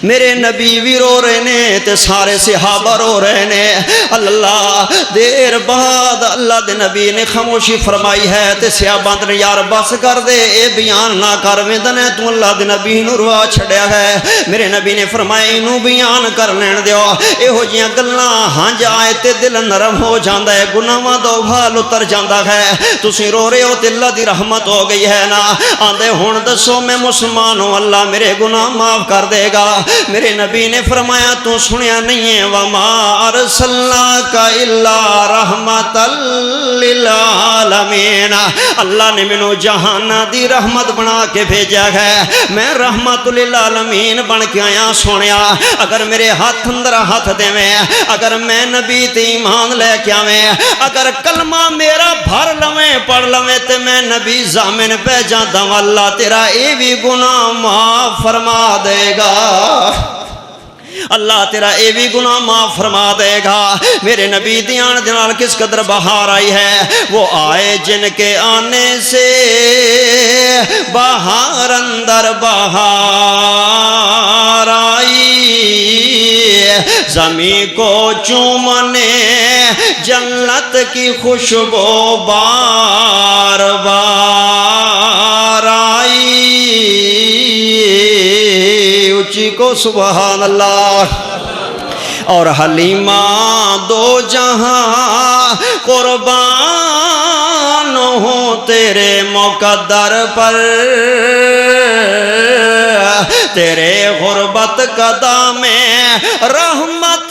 میرے نبی بھی رو رہے نے تے سارے صحابہ رو رہے نے، اللہ دیر بعد اللہ دے نبی نے خاموشی فرمائی ہے تے صحابہ نے یار بس کر دے، اے بیان نہ کر ویندنے تو اللہ دے نبی نو روا چھڑیا ہے، میرے نبی نے فرمایا انہوں بیان کر لین دیو، اے ہو جیاں گلاں ہاں جائے تے دل نرم ہو جاندا ہے، گناہاں دا بھال اتر جاندا ہے، تسی رو رہے ہو تے اللہ دی رحمت ہو گئی ہے نا، آندے ہن دسو میں مسلمان ہوں اللہ میرے گناہ معاف کر دے گا، میرے نبی نے فرمایا تو سنیا نہیں ہے، وَمَا أَرْسَلْنَاكَ إِلَّا رَحْمَةً لِلْعَالَمِينَ، اللہ نے منو جہانہ دی رحمت بنا کے بھیجا ہے، میں رحمت للعالمین بن کے آیا سونیا، اگر میرے ہاتھ اندر ہاتھ دے میں، اگر میں نبی تے ایمان لے کے آویں، اگر کلمہ میرا بھر لویں پڑھ لویں تے میں نبی زامن پہ جاندہ اللہ تیرا اے بھی گناہ معاف فرما دے گا، اللہ تیرا اے بھی گناہ معاف فرما دے گا، میرے نبی دیان دنال کس قدر بہار آئی ہے، وہ آئے جن کے آنے سے بہار اندر بہار آئی، زمین کو چومنے جنت کی خوشبو بار بار آئی، اچھی کو سبحان اللہ، اور حلیمہ دو جہاں قربان ہوں تیرے مقدر پر، تیرے غربت قدم میں رحمت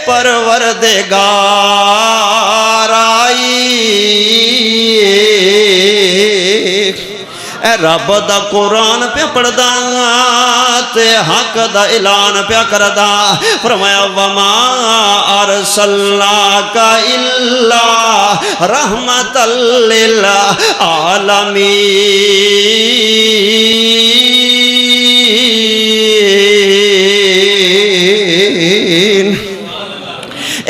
پروردگار اے رب دا قرآن پہ پڑھدا تے حق دا اعلان پہ کردا فرمایا وما ارسلناک الا رحمت للعالمین۔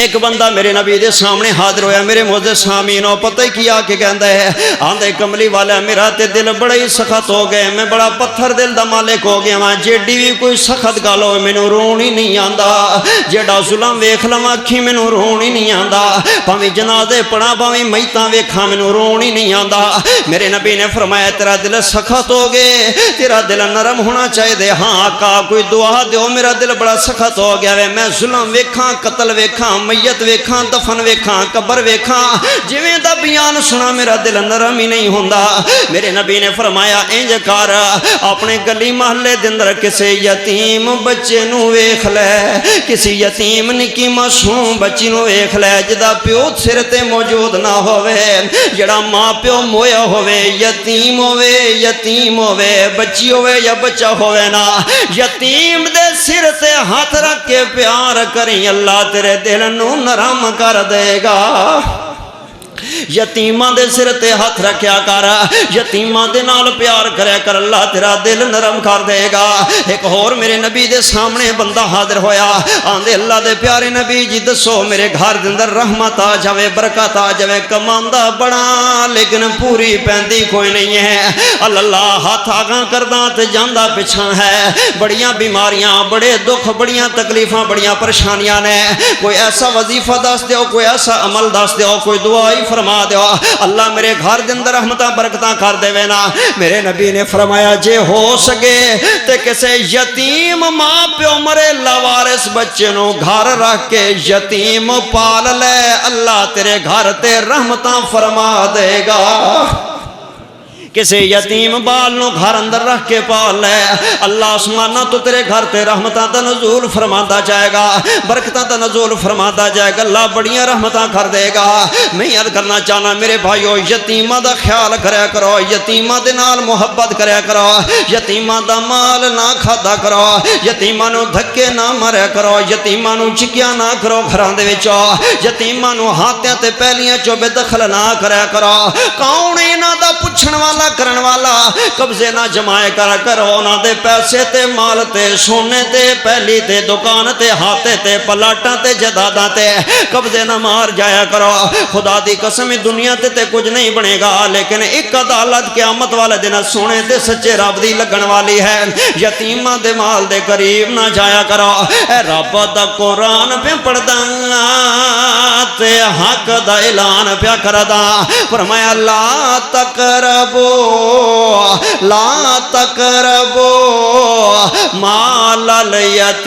ایک بندہ میرے نبی دے سامنے حاضر ہویا، میرے معزز سامعینو پتہ ہی کیا کہ کہندا ہے آندے کملی والا میرا تے دل بڑا ہی سخت ہو گئے، میں بڑا پتھر دل دا مالک ہو گیا ہاں، جیڑی بھی کوئی سخت گل ہوئے مینوں رون ہی نہیں آندا، جیڑا ظلم ویکھ لواں اکھیں مینوں رون ہی نہیں آندا، بھاویں جنازے پڑھاں بھاویں میتاں ویکھاں مینوں رون ہی نہیں آندا۔ میرے نبی نے فرمایا تیرا دل سخت ہو گئے، تیرا دل نرم ہونا چاہیے، ہاں آقا کوئی دعا دیو میرا دل بڑا سخت ہو گیا ہے، میں ظلم ویکھاں قتل ویکھاں میت ویکھاں دفن ویکھاں قبر ویکھاں جویں دا بیان سنا میرا دل نرم ہی نہیں ہوندا۔ میرے نبی نے فرمایا انج کر اپنے گلی محلے دے اندر کسے یتیم بچے نو ویکھ لے، کسی یتیم نکی معصوم بچی نو ویکھ لے جدا پیو سر تے موجود نہ ہوئے، جڑا ماں پیو مویا ہوئے، یتیم ہوئے بچی ہوئے یا بچہ ہوئے نا، یتیم دے سر تے ہاتھ رکھ کے پیار کریں اللہ تیرے دل نو نرم کر دے گا۔ یتیماں دے سر تے ہاتھ رکھیا کر، یتیماں دے نال پیار کریا کر، اللہ تیرا دل نرم کر دے گا۔ ایک اور میرے نبی دے سامنے بندہ حاضر ہویا، آندے اللہ دے پیارے نبی جی دسو میرے گھر دے اندر رحمت آ جاوے برکت آ جاوے، کماندا بڑا لیکن پوری پیندی کوئی نہیں ہے، اللہ ہاتھ آگاں کردا تے جاندا پچھاں ہے، بڑیاں بیماریاں بڑے دکھ بڑیاں تکلیفاں بڑیاں پریشانیاں نے، کوئی ایسا وظیفہ دس دیو کوئی ایسا عمل دس دیو کوئی دعائی فرما دیو اللہ میرے گھر دے اندر رحمتاں برکتاں کر دے نا۔ میرے نبی نے فرمایا جے ہو سکے تے کسے یتیم ماں پیو مرے لاوارث بچے نو گھر رکھ کے یتیم پال لے، اللہ تیرے گھر تے رحمتاں فرما دے گا۔ کسی یتیم بال نو گھر اندر رکھ کے پال لے، اللہ آسمانہ تو تیرے گھر تے رحمتاں دا نزول فرماتا جائے گا، برکتاں دا نزول فرماتا جائے گا، اللہ بڑیاں رحمتاں کر دے گا۔ میں عرض کرنا چاہنا میرے بھائیو یتیماں دا خیال کریا کرو، یتیماں دے نال محبت کریا کرو، یتیماں دا مال نہ کھادا کرو، یتیماں نو دھکے نہ ماریا کرو، یتیماں نو چکیاں نہ کرو گھراں دے وچوں، یتیماں نو ہاتھیاں تے پہلیاں چوں بے دخل نہ کریا کرو۔ کون انہاں دا پوچھن والا کرن والا، قبضے نہ جمائے کرو، انہاں دے پیسے تے مال تے سونے تے پہلی تے دکان تے ہاتھے تے پلاٹاں تے جداداں تے قبضے نہ مار جایا کرو۔ خدا دی قسم دنیا تے کچھ نہیں بنے گا، لیکن ایک عدالت قیامت والے دن سونے تے سچے رب دی لگن والی ہے۔ یتیماں دے مال دے قریب نہ جایا کرو، اے رب دا قرآن پہ پڑھدا تے حق دا اعلان پہ کردا، فرمایا لا تقربو لا تقربو مال الیتیم،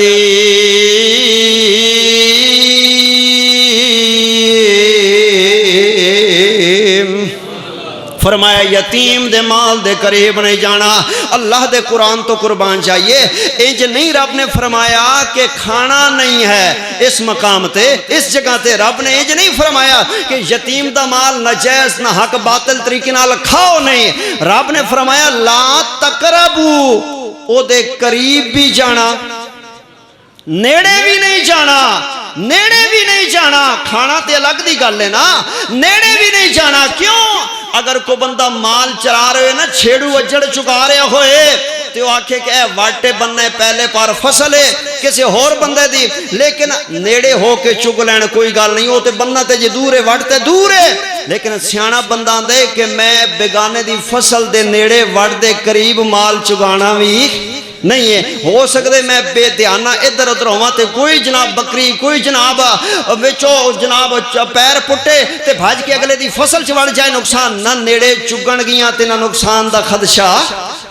فرمایا یتیم دے مال دے قریب نہیں جانا۔ اللہ دے قرآن تو قربان چاہیے، انج نہیں رب نے فرمایا کہ کھانا نہیں ہے اس مقام تے اس جگہ تے، رب نے انج نہیں فرمایا کہ یتیم دا مال ناجائز نہ حق باطل طریقے نال کھاؤ نہیں، رب نے فرمایا لا تقربو، او دے قریب بھی جانا نیڑے بھی نہیں جانا، نیڑے بھی نہیں جانا، کھانا تے الگ دی گل ہے نا، نیڑے بھی نہیں جانا۔ کیوں؟ اگر کو بندہ مال چرا رہے نا چھیڑو اجڑ چکا رہے ہوئے تے وہ آکھے کہ اے واٹے بننے پہلے پار فصل ہے کسی اور بندے دی، لیکن نیڑے ہو کے چک لین کوئی گل نہیں، ہو تے بننا تے جی دور ہے واٹتے دور ہے، لیکن سیانا بندہ دے کہ میں بیگانے دی فصل دے نیڑے واٹ دے قریب مال چگانا بھی نہیں ہے۔ ہو سکتے میں بے دھیانہ ادھر ادھر ہوا تے کوئی جناب بکری کوئی جناب وچو جناب پیر پٹے تے بھاج کے اگلے دی فصل چوڑ جائے، نقصان نہ نیڑے چگن گیاں تے نہ نقصان دا خدشہ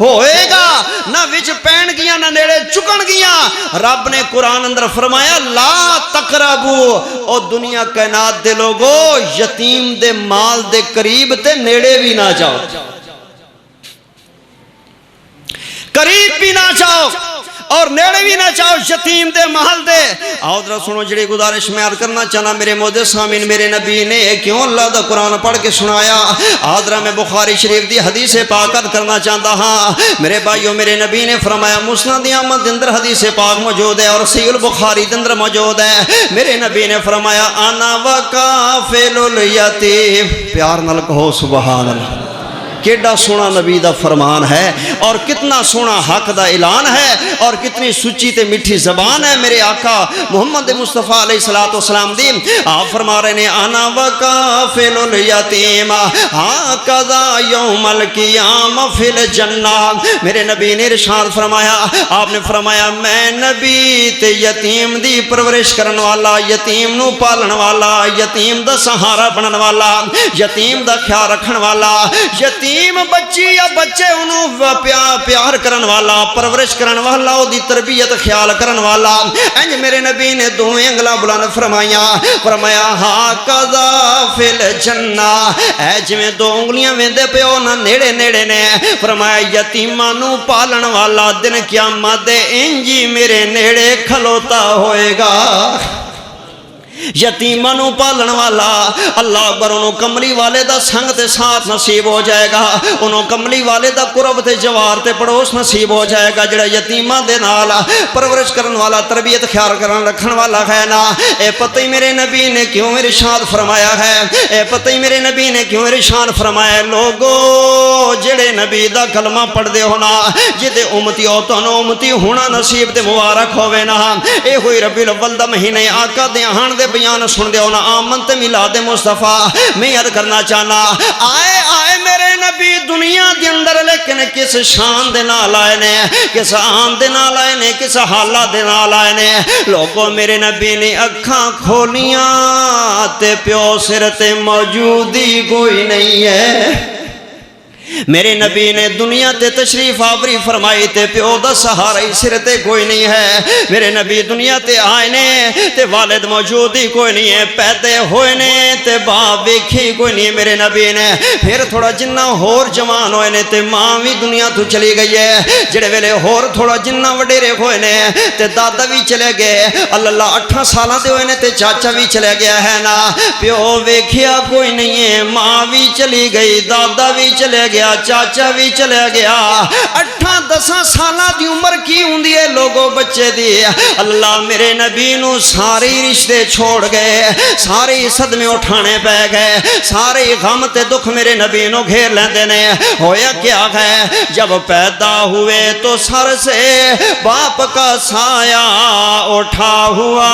ہوئے گا، نہ وچ پین گیاں نہ نیڑے چگن گیاں۔ رب نے قرآن اندر فرمایا لا تقربو، او دنیا کائنات دے لوگو یتیم دے مال دے قریب تے نیڑے بھی نہ جاؤ، قریب بھی نہ جاؤ۔ اور نیڑے بھی نہ چاہو یتیم دے محل دے. آؤ ذرا سنو جڑی گزارش میں عرض کرنا چاہنا میرے مودے سامین میرے نبی نے کیوں اللہ دا قرآن پڑھ کے سنایا. آدھرا میں بخاری شریف دی حدیث پاک کرنا چاہتا ہاں میرے بھائیو. میرے نبی نے فرمایا مسند احمد اندر حدیث پاک موجود ہے اور صحیح البخاری اندر موجود ہے. میرے نبی نے فرمایا انا وکافل الیتیم. پیار نال کہو سبحان اللہ. کیڈا سونا نبی دا فرمان ہے اور کتنا سونا حق دا اعلان ہے اور کتنی سچی تے میٹھی زبان ہے میرے آقا محمد مصطفیٰ علیہ السلام دی. آپ فرما رہے ہیں انا وکافل الیتیم ہاکذا یوم القیام فی الجنہ. میرے نبی نے ارشاد فرمایا آپ نے فرمایا میں نبی تے یتیم دی پرورش کرن والا, یتیم نو پالن والا, یتیم دا سہارا بنن والا, یتیم دا خیال رکھن والا, یتیم بچی یا بچے انہوں پیار کرن والا, پرورش کرن والا, او دی تربیت خیال کرن والا. انج میرے نبی نے دونوں انگلا بلند فرمایا ہاکذا فی الجنہ. اے جویں دو انگلیاں ویندے پیو نہ نیڑے نیڑے نے. فرمایا یتیماں نو پالن والا دن قیامت دے انجی میرے نیڑے کھلوتا ہوئے گا. یتیماں نو پالن والا اللہ اکبر انہوں کملی والے دا سنگ تے ساتھ نصیب ہو جائے گا. انہوں کملی والے دا قرب تے جوار تے پڑوس نصیب ہو جائے گا. جڑا یتیماں دے نال پرورش کرن والا, تربیت خیال کرن رکھن والا ہے نا. اے پتہ ہی میرے نبی نے کیوں ارشاد فرمایا ہے, اے پتہ ہی میرے نبی نے کیوں ارشاد فرمایا ہے لوگو جڑے نبی دا کلمہ پڑھ دے ہونا جدے امتی ہو تو امتی ہونا نصیب تے مبارک ہوئے نا. اے ہوئی ربیع الاول دا مہینے آقا دے آہن دے بیان سن دے ہونا آمنت میلاد مصطفیٰ. میں عرض کرنا چاہنا آئے میرے نبی دنیا دے اندر لیکن کس شان دے نال آئے نے, کس آن دے نال آئے نے, کس حالات دے نال آئے نے. لوگوں میرے نبی نے اکھاں کھولیاں تے پیو سر تے موجودی کوئی نہیں ہے. میرے نبی نے دنیا تے تشریف آوری فرمائی تے پیو دا سہارا ہی سر تے کوئی نہیں ہے. میرے نبی دنیا تے آئے نے تے والد موجود ہی کوئی نہیں ہے, پیدے ہوئے نے تے باپ ویکھی کوئی نہیں ہے میرے نبی نے. پھر تھوڑا جنہ ہور جوان ہوئے نے تے ماں بھی دنیا تو چلی گئی ہے. جڑے ویلے ہور تھوڑا جنہ وڈیرے ہوئے نے تے دادا بھی چلے گئے. اللہ 8 سالاں دے ہوئے نے تے چاچا بھی چلے گیا ہے نا. پیو ویکھیا کوئی نہیں ہے, ماں بھی چلی گئی, دادا بھی چلے گیا, چاچا بھی چلے گیا. 8-10 سالہ دی عمر کی ہوندی ہے لوگوں بچے دی. اللہ میرے نبی نو سارے رشتے چھوڑ گئے, سارے صدمے اٹھانے پہ گئے, سارے غم تے دکھ میرے نبی نو گھیر لیندے نے. ہویا کیا ہے جب پیدا ہوئے تو سر سے باپ کا سایہ اٹھا ہوا,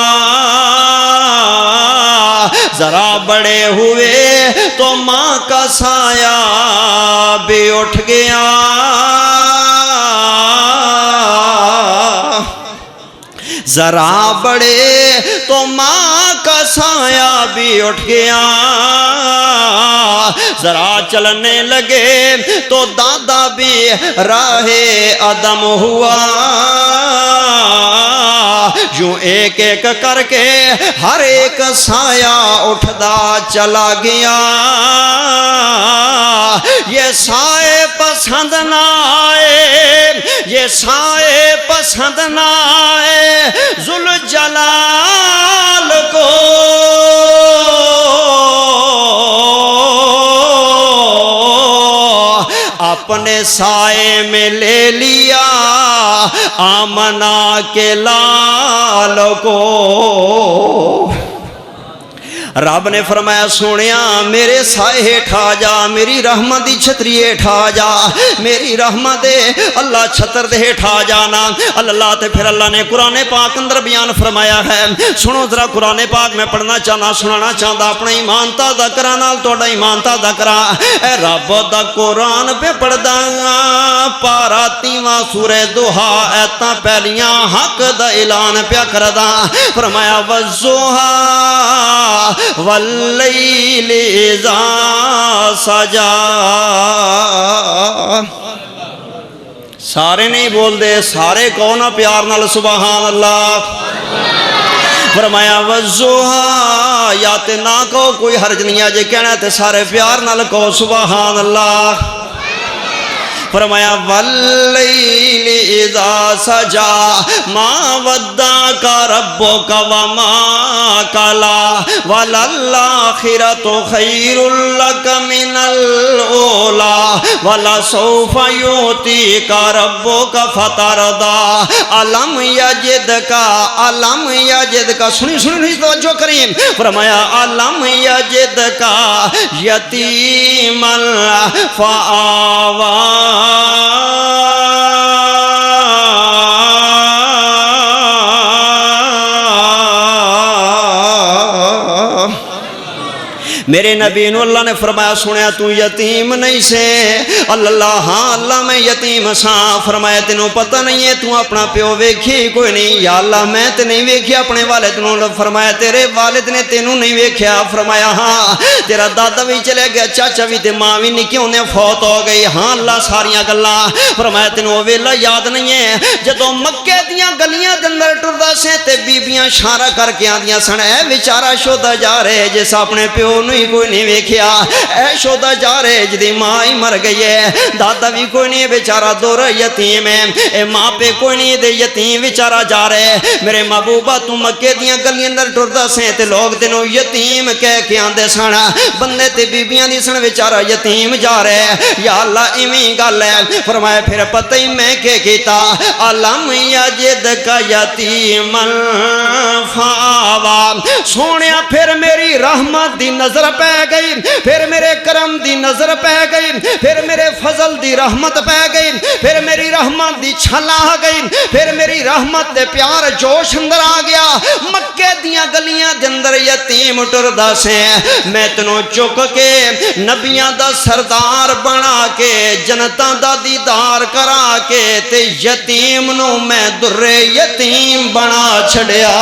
ذرا بڑے ہوئے تو ماں کا سایہ بھی اٹھ گیا. ذرا بڑے تو ماں کا سایہ بھی اٹھ گیا. ذرا چلنے لگے تو دادا بھی راہ عدم ہوا. یوں ایک ایک کر کے ہر ایک سایہ اٹھدا چلا گیا. یہ سائے پسند نہ آئے, یہ سائے پسند نہ آئے ذوالجلال کو. اپنے سائے میں لے لیا آمنہ کے لال کو. رب نے فرمایا سونیا میرے سائے ہیٹھا جا, میری رحمت دی چھتری ہیٹھا جا, میری رحمت دے اللہ چھتر دے ہیٹھا جانا. اللہ تے پھر اللہ نے قرآن پاک اندر بیان فرمایا ہے. سنو ذرا قرآن پاک میں پڑھنا چاہنا سنانا چاہتا اپنے ایمان تازہ کرا نال توڑا ایمان تازہ کرا. اے رب دا قرآن پہ پڑھ دا پارا 30واں سورہ دوہا ایتاں پہلیاں حق دا اعلان پیا کر دا. فرمایا والضحیٰ واللیل اذا سجا. سارے نہیں بول دے, سارے کون پیار نال سبحان اللہ. فرمایا والضحیٰ, یا تے نہ کہو کوئی حرج نہیں ہے, جے کہنا تے سارے پیار نال کہو سبحان اللہ. فرمایا واللیل اذا سجا ما ودعک ربک وما قلا وللآخرۃ خیر لک من الاولی ولسوف یعطیک ربک فترضی الم یجدک سنی توجہ کریں فرمایا الم یجدک یتیما فآوی میرے نبی نو اللہ نے فرمایا سنیا تو یتیم نہیں سے اللہ ہاں اللہ میں یتیم ساں فرمایا تینوں پتہ نہیں ہے تو اپنا پیو ویکھی کوئی نہیں یا اللہ میں تے نہیں ویکھیا اپنے والد نو فرمایا تیرے والد نے تینوں نہیں ویکھیا فرمایا ہاں تیرا دادا بھی چلے گیا چاچا بھی تے ماں بھی نکیوں نے فوت ہو گئی ہاں اللہ ساریاں گلاں فرمایا تینوں ویلا یاد نہیں ہے جدوں مکے دیاں گلیاں دے اندر ٹردا سے تے بیبیاں اشارہ کر کے آندیاں سن اے بیچارہ شودا جا رہے جس اپنے پیو نو کوئی نہیں ویکھیا اے شودا جا رہے جدی ماں ہی مر گئی ہے دادا بھی کوئی نہیں بیچارہ دور یتیم ہے اے ماں پہ کوئی نہیں دے یتیم بیچارہ جا رہے میرے محبوبہ تو مکے دیاں گلیاں اندر ٹردا سے تے لوگ تینوں یتیم کہہ کے آندے سن بندے تے بیبیاں دی سن بیچارہ یتیم جا رہے یا اللہ ایویں گل ہے فرمایا پھر پتہ ہی میں کہ کیتا الم یجدک یتیما فآوی سونیا پھر میری رحمت دی نظر پہ گئی پھر میرے کرم دی نظر پہ گئی پھر میرے فضل دی رحمت پہ گئی پھر میری رحمت دی چھلا آ گئی پھر میری رحمت دے پیار جوش اندر آ گیا مکے دیاں گلیاں دے اندر یتیم ٹردا سے میں تینوں چک کے نبیاں دا سردار بنا کے جنتاں دا دیدار کرا کے تے یتیم نو میں در یتیم بنا چھڑیا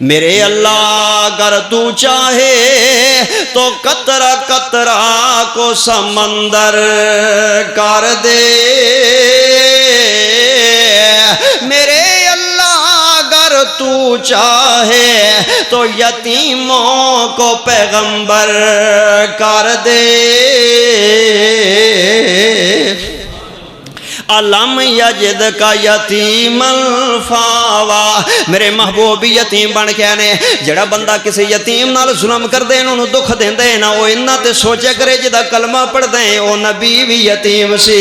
میرے اللہ اگر تو چاہے تو قطرہ قطرہ کو سمندر کر دے میرے اللہ اگر تو چاہے تو یتیموں کو پیغمبر کر دے علم یجدک یتیما فآوی میرے محبوب یتیم بن کے آنے جڑا بندہ کسی یتیم نال ظلم کر دے انہوں دکھ دیں دے نا وہ انہاں تے سوچے کرے جدا کلمہ پڑھ دیں وہ نبی بھی یتیم سی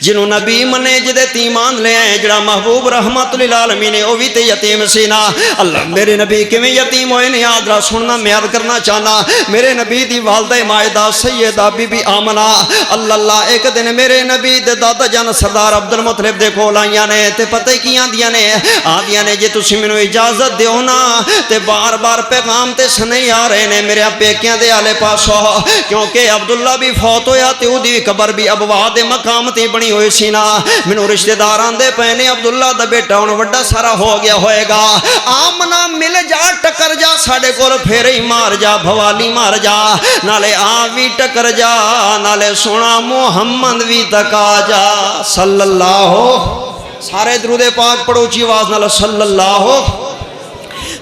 جنہوں نبی منے جدے تیمان لے آئے جڑا محبوب رحمت للعالمین او بھی تے یتیم سینا اللہ میرے نبی کیویں یتیم ہوئے نہیں یاد رہا سننا میں یاد کرنا چاہنا میرے نبی دی والدہ مائدہ سیدہ بی بی آمنہ اللہ ایک دن میرے نبی دے دادا جان سردار عبدالمطلب دے کول آئیاں نے تے پتہ کی آندیاں نے جے تسی مینوں اجازت دیو نا تے بار بار پیغام تے سنے آ رہے نے میرے پیکیاں دے آلے پاسو کیونکہ عبداللہ بھی فوت ہویا تے او دی قبر بھی ابوا دے مقام تے بنی ہوئی سینا منو رشتہ داران دے پہنے عبداللہ دا بیٹا ان وڈا سارا ہو گیا ہوئے گا آمنہ مل جا ٹکر جا ساڑے کول پھر ہی مار جا بھوالی مار جا نالے آوی ٹکر جا نالے سونا محمد وی تکا جا صلی اللہ سارے درود پاک پڑھو چی آواز نال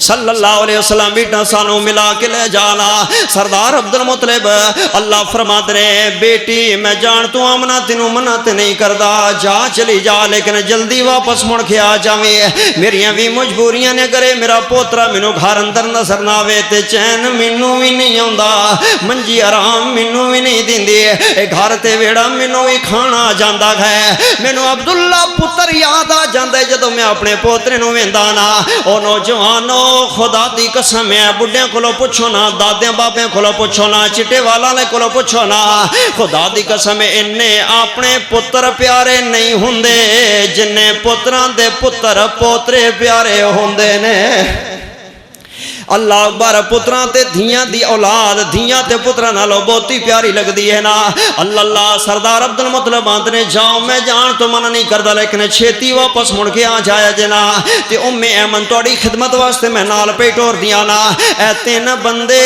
صلی اللہ علیہ وسلم بیٹا سانو ملا کے لے جانا سردار عبدالمطلب اللہ فرمات رہے بیٹی میں جان تو آمنہ تینوں منت نہیں کردہ جا چلی جا لیکن جلدی واپس مڑ کے آ جاویں میریاں بھی مجبوریاں نے کرے میرا پوترا منو گھر اندر نظر نہ آوے تے چین منو بھی نہیں آندا منجی آرام منو بھی نہیں دیندی اے گھر تے ویڑا منو بھی کھانا جاندہ ہے منو عبداللہ پتر یاد آ جاندہ جدو میں اپنے پوترے نو ویندانا او نوجوانو خدا دی قسم ہے بڑھیاں کھلو پوچھو نا دادیاں باپیاں کھلو پوچھو نا چٹے والا لے کھلو پوچھو نا خدا دی قسم ہے انہیں اپنے پتر پیارے نہیں ہوندے جنہیں پتران دے پتر پوترے پیارے ہوندے نے اللہ اکبر پتران تے دھیاں دی اولاد دھیاں تے پتران نالو بہتی پیاری لگ دی ہے نا اللہ سردار عبدالمطلب آندنے جاؤ میں جان تو منع نہیں کردہ لیکن چھیتی واپس مڑ کے آ جایا جنا تے ایمن توڑی خدمت واسطے میں نال پیٹور دیا نا اے تین بندے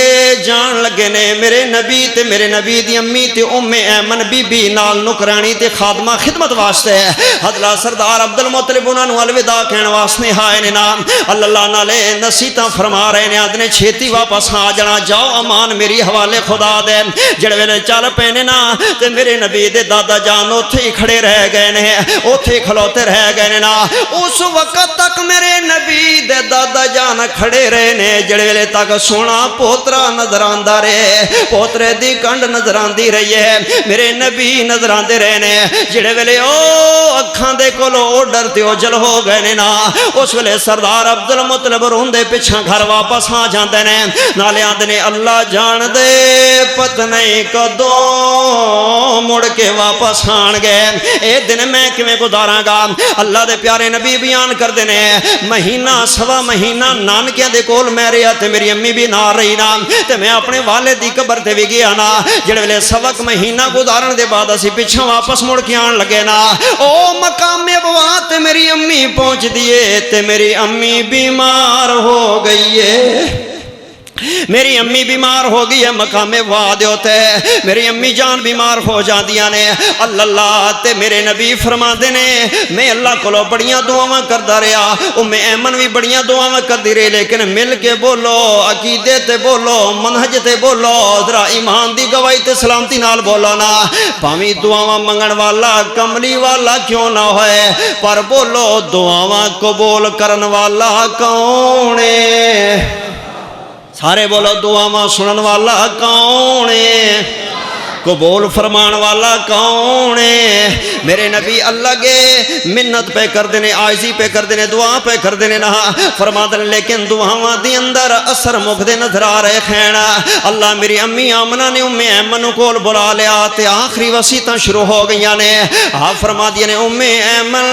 جان لگے نے میرے نبی تے میرے نبی دی امی تے ایمن بی بی نال نکرانی تے خادمہ خدمت واسطے حضرت سردار عبدالمطلب انہوں الوداع کہن واسطے ہائے نے نا اللہ نالے نصیحتاں فرما رہے نے آدھنے چھیتی واپس آ جانا جاؤ امان میری حوالے خدا دے جڑے ویلے چل پینے نا تے میرے نبی دے دادا جان اوتھے ہی کھڑے رہ گئے نے اوتھے کھلوتے رہ گئے نے نا اس وقت تک میرے نبی دے دادا جان کھڑے رہے نے جڑے ویلے تک سونا پوترا نظر آندا رہے پوترے دی کنڈ نظر آندی رہی ہے میرے نبی نظر آندے رہے نے جڑے ویلے او اکھاں دے کولو او ڈرتے او جل ہو گئے نے نا اس ویلے سردار عبد المطلب روندے پچھاں گھر واپس آ جاندے نے نالے آندے نے اللہ جان دے پتہ نہیں کدوں مڑ کے واپس آن گئے اے دن میں کیویں گزاراں گا اللہ دے پیارے نبی بیان کردے نے مہینہ سوا مہینہ نانکیاں دے کول میں رہیا تے میری امی بھی نہ رہی نا تے میں اپنے والد دی قبر تے بھی گیا نا جڑے ویلے سبق مہینہ گزارن دے بعد اسی پیچھے واپس مڑ کے آن لگے نا او مقام ابوا تے میری امی پہنچ دیے تے میری امی بیمار ہو گئی ہے میری امی بیمار ہو گئی ہے مقام وعد ہوتے میری امی جان بیمار ہو جاندیاں نے اللہ تے میرے نبی فرماندے نے میں اللہ کولو بڑیاں دعاواں کردا رہیا ام ایمن بھی بڑیاں دعاواں کردی رہی لیکن مل کے بولو عقیدے تے بولو منہج تے بولو ذرا ایمان دی گواہی تے سلامتی نال بولو نا بھاویں دعاواں منگن والا کملی والا کیوں نہ ہوئے پر بولو دعاواں قبول کرن والا کون ہے سارے بولو دعاواں سنن والا کون ہے قبول فرمان والا کون ہے میرے نبی اللہ کے منت پہ کر دینے عاجزی پہ کر دینے دعا پہ کر دینے نہ فرما دن لیکن دعاواں دی اندر اثر مکھ نظر آ رہے خینا اللہ میری امی آمنہ نے ام ایمن کول بلا لیا تے آخری وسیعتاں شروع ہو گئیاں نے آپ فرما دیا نے ام ایمن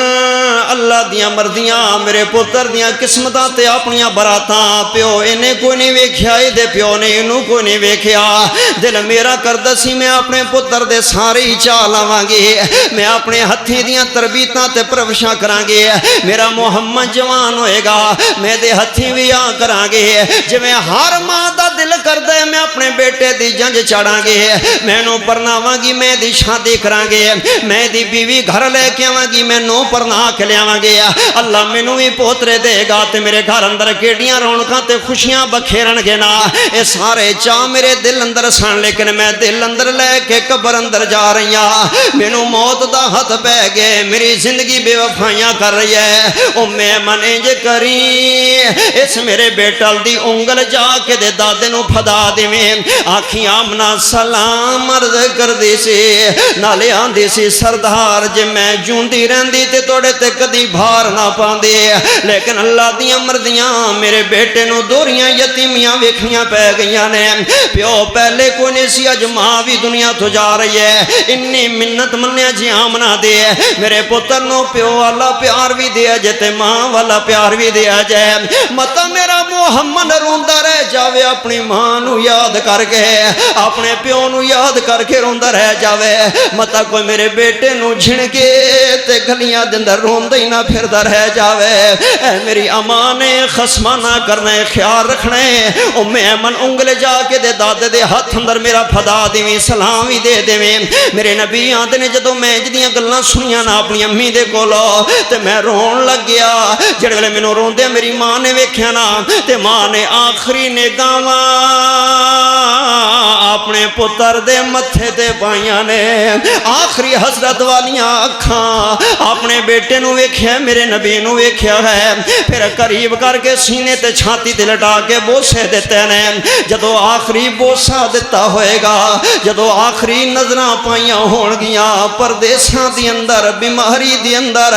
اللہ دیاں مرضیاں میرے پتر دیاں قسمتاں تے اپنیاں براتاں پیو انہیں کوئی نہیں ویکھیا دے پیو نے انہوں کوئی نہیں ویکھیا دل میرا کردہ سی میں اپنے پتر دے ساری چال آوانگی میں اپنے ہتھی دیاں تربیتاں تے پروشاں کرانگی میرا محمد جوان ہوئے گا میں دے ہتھی بھی آ کرانگی جو میں ہر ماں دا دل کردے میں اپنے بیٹے دی جنج چڑھانگی میں نو پرناوانگی میں دی شادی کرانگی میں دی بیوی گھر لے کے آوانگی میں نو پرنا کے لے آوانگی اللہ میں نو ہی پوترے دے گا تے میرے گھر اندر کیڑیاں رونکاں تے خوشیاں بکھیرن گے نا اے سارے چاہ میرے دل اندر سان لیکن میں دل اندر لے کے قبر اندر جا رہی ہاں مینوں موت دا ہاتھ پہ گئے میری زندگی بے وفائیاں کر رہی ہے ام ایمن انج کری اس میرے بیٹل دی انگل جا کے دے دادے نو پھدا دیویں آکھی آمنہ سلام عرض کر دی سی نالے آندی سی سردار جے میں جوندی رہندی تے توڑے تے کدی بھار نہ پاندی لیکن اللہ دیاں مرضیاں میرے بیٹے نو دوریاں یتیمیاں ویکھیاں پہ گئیاں نے پیو پہلے کوئی نہیں سی اج ماں بھی دنیا تو جا رہی ہے انی منت منیا جی آمنا دے میرے پتر نو پیو والا پیار بھی دیا جاتے ماں والا پیار بھی دیا جائے مطا میرا محمد روندہ رہ جاوے اپنی ماں نو یاد کر کے اپنے پیو نو یاد کر کے روندہ رہ جاوے مطا کوئی میرے بیٹے نو جھنکے تے گلیاں دندر روندہ ہی نہ پھردہ رہ جاوے اے میری امانے خسمہ نہ کرنے خیال رکھنے ام ایمن انگلے جا کے دے دادے دے ہاتھ اندر میرا پھدا دیویں سلام ہی دے دیویں میرے نبی آندے نے جدو میں جدیاں گلنا سنیاں نا اپنی امی دے کولو تے میں رون لگ گیا جڑے ویلے مینوں روندے میری ماں نے ویکھیا نا تے ماں نے آخری نگاواں اپنے پتر دے متھے تے پائیاں نے آخری حسرت والیاں اکھاں اپنے بیٹے نو ویکھیا میرے نبی نو ویکھیا ہے پھر قریب کر کے سینے تے چھاتی تے لٹا کے بوسے دیتے نے جدو آخری بوسا دیتا ہوئے گا جدو آخری نظرہ پائیاں ہون گیاں پردیساں دی اندر بیماری دی اندر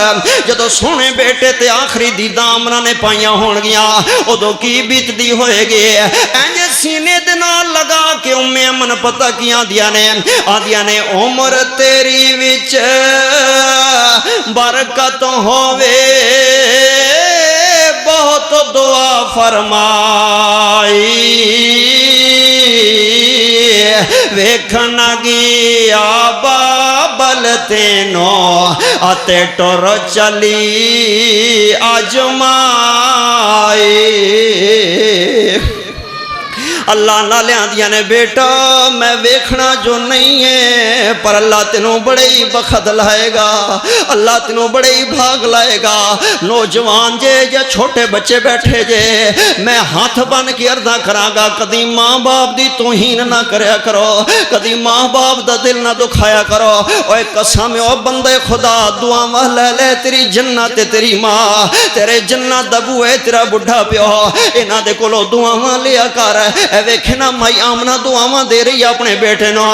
جدو سونے بیٹے تے آخری دیدہ امرہ نے پائیاں ہون گیاں ادو کی بیت دی ہوئے گی اینجے سینے دینا لگا کہ ام ایمن پتہ کیا آدیا نے عمر تیری وچ برکت ہووے بہت دعا فرمائی ویکھن گیا بابل تینوں اتے ٹر چلی اجمائی اللہ نال آندیاں نے بیٹا میں ویکھنا جو نہیں ہے پر اللہ تینوں بڑے ہی بخت لائے گا، اللہ تینوں بڑے ہی بھاگ لائے گا۔ نوجوان جے یا چھوٹے بچے بیٹھے جے میں ہاتھ بن کے عرضاں کراں گا کدی ماں باپ دی توہین نہ کریا کرو، کدی ماں باپ دا دل نہ دکھایا کرو۔ اوے قسم او بندے خدا دعاواں لے لے تیری جنت تیری ماں تیرے جنت دا بوئے تیرا بڈھا پیو انہاں دے کولوں دعاواں لیا کر۔ اے ویکھے نا مائی آمنہ دعاواں دے رہی اپنے بیٹے نو،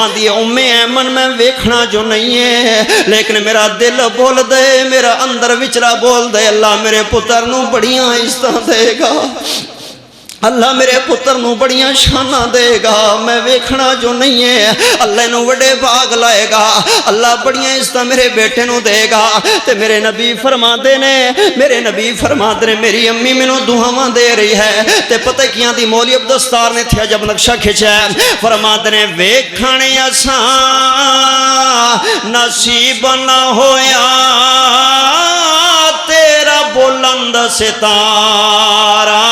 آندی ام ایمن میں ویکھنا جو نہیں ہے لیکن میرا دل بول دے میرا اندر وچلا بول دے اللہ میرے پتر نو بڑیاں عزتاں دے گا، اللہ میرے پتر نو بڑیاں شانہ دے گا، میں ویکھنا جو نہیں ہے اللہ نو وڈے بھاگ لائے گا، اللہ بڑیاں عزتاں میرے بیٹے نو دے گا۔ تے میرے نبی فرما دے نے میری امی میں نو دعاواں دے رہی ہے تے پتہ کیاں دی مولی عبدالستار نے تھیا جب نقشہ کھچا ہے فرما دے نے ویکھنے اساں نصیب نہ ہویا تیرا بلند ستارہ،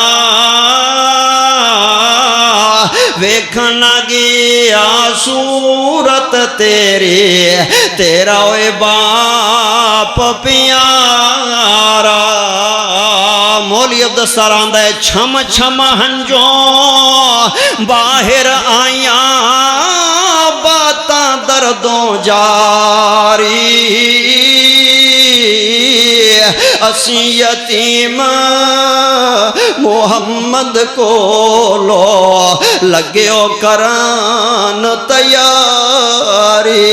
ویکھنا گیا صورت تیری تیرا اوے باپ پیارا۔ مولی عبدالستار آندہ ہے چھم چھم ہنجوں باہر آیاں باتاں دردوں جاری، اسی یتیم محمد کو لو لگیو کران تیاری۔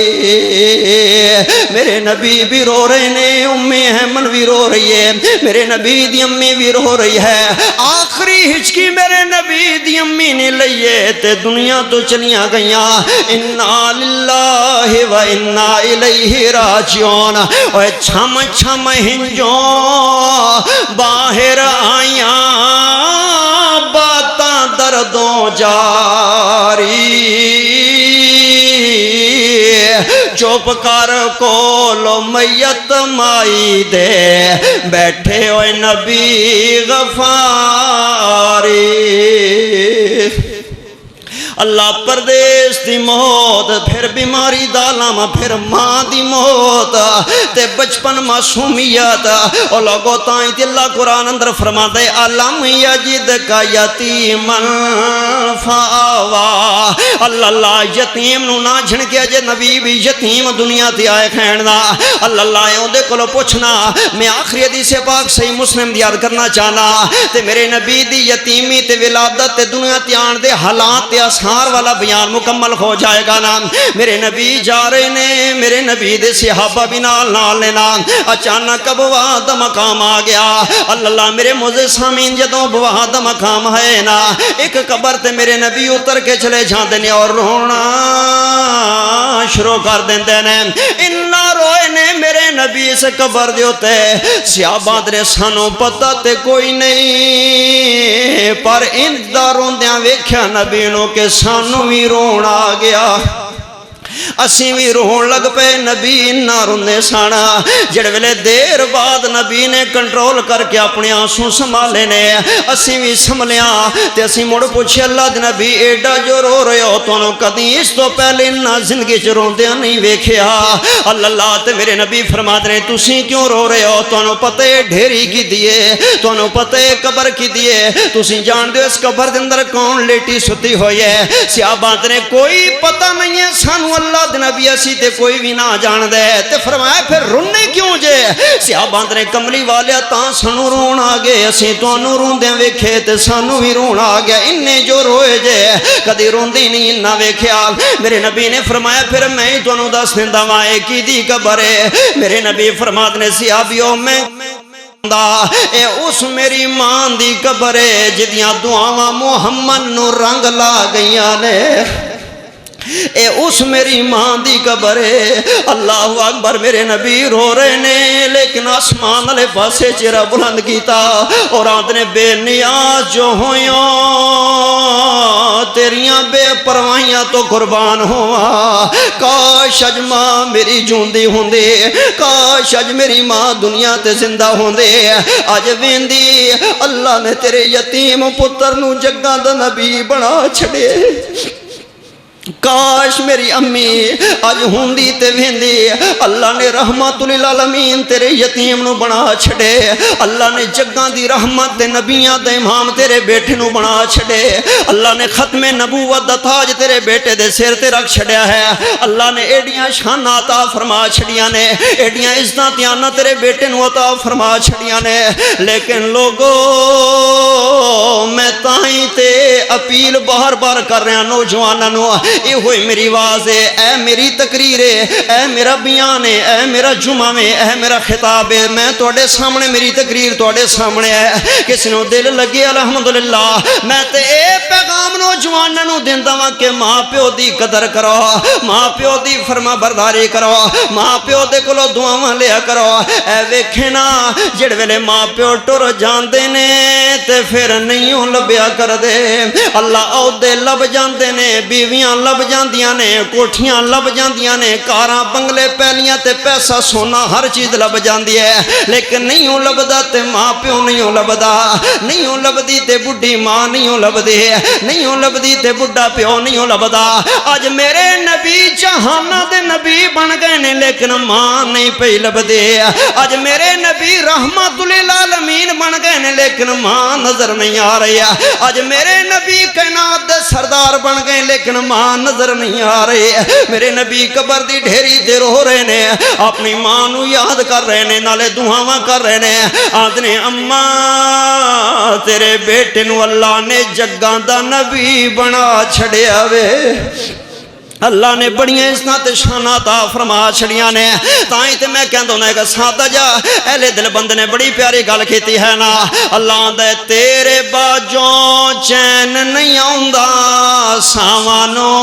میرے نبی بھی رو رہے نے، ام ایمن بھی رو رہی ہے، میرے نبی دی امی بھی رو رہی ہے۔ آخری ہچکی میرے نبی دی امی نے لئیے تے دنیا تو چلیاں گئیاں۔ انا للہ و انا الیہ راجعون۔ اوہ چھم چھم ہنجوں باہر آیاں باتاں دردوں جاری، چپ کر کولو میت مائی دے بیٹھے ہوئے نبی غفاری۔ اللہ پردیس دی موت پھر بیماری دالام پھر ماں دی موت تے بچپن معصومیت اور لوگوں تائیں تے اللہ قرآن اندر فرما دے علم یجد کا یتیمن فاوا۔ اللہ یتیم نو نہ جھنکے جے نبی بھی یتیم دنیا تے آئے کھینڈنا۔ اللہ یوں دے کلو پوچھنا میں آخری حدیث پاک صحیح مسلم دیار کرنا چاہنا تے میرے نبی دی یتیمی تے ولادت تے دنیا تے آن دے حالات تے اسہار والا بیان مکمل ہو جائے گا نا۔ میرے نبی جا رہے نے، میرے نبی دے صحابہ بھی نال لینا، اچانک بوا دا مقام آ گیا۔ اللہ میرے موزے سامین جدوں بوا دا مقام ہے نا ایک قبر تے میرے نبی اتر کے چلے جاندے نے اور رونا شروع کر دیندے نے۔ انہاں روئے نے میرے نبی اس قبر دے ہوتے صحابہ دے سانو پتہ تے کوئی نہیں پر ان دا روندیاں ویکھیا نبی نو کہ سانو بھی رون آ گیا، اسی بھی رون لگ پے۔ نبی نہ روندے سانا جڑ ویلے دیر بعد نبی نے کنٹرول کر کے اپنے آنسو سنبھالے نے، اسی بھی سنبھلیاں تے اسی مڑ پوچھے اللہ دے نبی ایڈا جو رو رہے ہو تانوں کدی اس تو پہلے نہ زندگی چ روندیاں نہیں ویکھیا۔ اللہ تے میرے نبی فرماتے نے تسی کیوں رو رہے ہو؟ تانوں پتہ ہے ڈھیری کی دیے، تانوں پتہ ہے قبر کی دیے، تسی جان دے اس قبر دے اندر کون لیٹی ستی ہوئی ہے؟ صحابہ نے کوئی پتہ نہیں ہے سانو اللہ دے نبی اسی تے کوئی بھی نہ جان دے تے فرمایا پھر رونے کیوں جے؟ صحابہ نے کملی والیا تاں سانو رون آ گئے، اسی تانوں روندے ویکھے تے سانو بھی رون آ گیا، اننے جو روئے جے کدی روندی نہیں نہ ویکھیا۔ میرے نبی نے فرمایا پھر میں ہی تانوں دس دیندا واں اے کی دی قبر ہے؟ میرے نبی فرماتے نے صحابیو میں اے اس میری ماں دی قبر ہے جدیاں دعاواں محمد نو رنگ لا گئیاں نے۔ اے اس میری ماں دی قبر ہے۔ اللہ اکبر، میرے نبی رو رہے نے، لیکن آسمان والے پاسے چہرہ بلند کیتا اور آدھنے بے نیاز جو ہویاں تیریاں بے پروائیاں تو قربان ہوا، کاش اج ماں میری جوندی ہوندے، کاش اج میری ماں دنیا تے زندہ ہوندے، اج ویندی اللہ نے تیرے یتیم پتر نو جگاں دا نبی بنا چھڑے، کاش میری امی اج ہوندی تے ویندی، اللہ نے رحمت للعالمین تیرے یتیم نو بنا چھڑے، اللہ نے جگاں دی رحمت تے نبیاں دے امام تیرے بیٹے نو بنا چھڑے، اللہ نے ختم نبوت دا تاج تیرے بیٹے دے سر تے رکھ چھڑیا ہے، اللہ نے ایڈیاں شاناں عطا فرما چھڑیاں نے، ایڈیاں عزتاں تیانا تیرے بیٹے نو عطا فرما چھڑیاں نے، لیکن لوگو میں تائیں تے اپیل بار بار کر رہا نوجواناں نو، اے ہوئی میری آواز ہے، اے میری تقریر ہے، اے میرا بیان ہے، اے میرا جمعہ ہے، اے میرا خطاب ہے، میں توڑے سامنے میری تقریر توڑے سامنے ہے، کسی نو دل لگے الحمدللہ، میں تے اے پیغام نوجواناں نو دیندا واں کہ ماں پیو دی قدر کرو، ماں پیو دی فرما برداری کرو، ماں پیو دے کولو دعاواں لیا کرو، اے ویکھے نا جڑ ویلے ماں پیو ٹر جاندے نے تے پھر نہیں لبیا کر دے، اللہ عہدے لب جاندے نے، بیویاں لب جاندیاں نے، کوٹھیاں لب جاندیاں نے، کاراں بنگلے پیلیاں تے پیسہ سونا ہر چیز لب جاندی ہے، لیکن نہیں لبدا تے ماں پیو نہیں لبدا، نہیں لبدی تے بڈھی ماں نہیں لبدی، نہیں لبدی تے بڈھا پیو نہیں لبدا، اج میرے نبی جہاناں دے نبی بن گئے نے لیکن ماں نہیں پئی لبدی، اج میرے نبی رحمت للعالمین بن گئے نے لیکن ماں نظر نہیں آ رہی، اج میرے نبی کائنات دے سردار بن گئے لیکن ماں نظر نہیں آ رہی، میرے نبی قبر دی ڈھیری تے رو رہے نے، اپنی ماں نو یاد کر رہے نے، نالے دعاواں کر رہے نے، آدھنے اماں تیرے بیٹے نو اللہ نے جگاں دا نبی بنا چھڑیا وے، اللہ نے بڑیاں عزتاں تے شاناں عطا فرما چھڑیاں نے، تائیں تے میں کہندا ہوں کہ سادہ جا اہل دل بند نے بڑی پیاری گل کیتی ہے نا، اللہ دے تیرے باجوں چین نہیں آوندا ساوانو،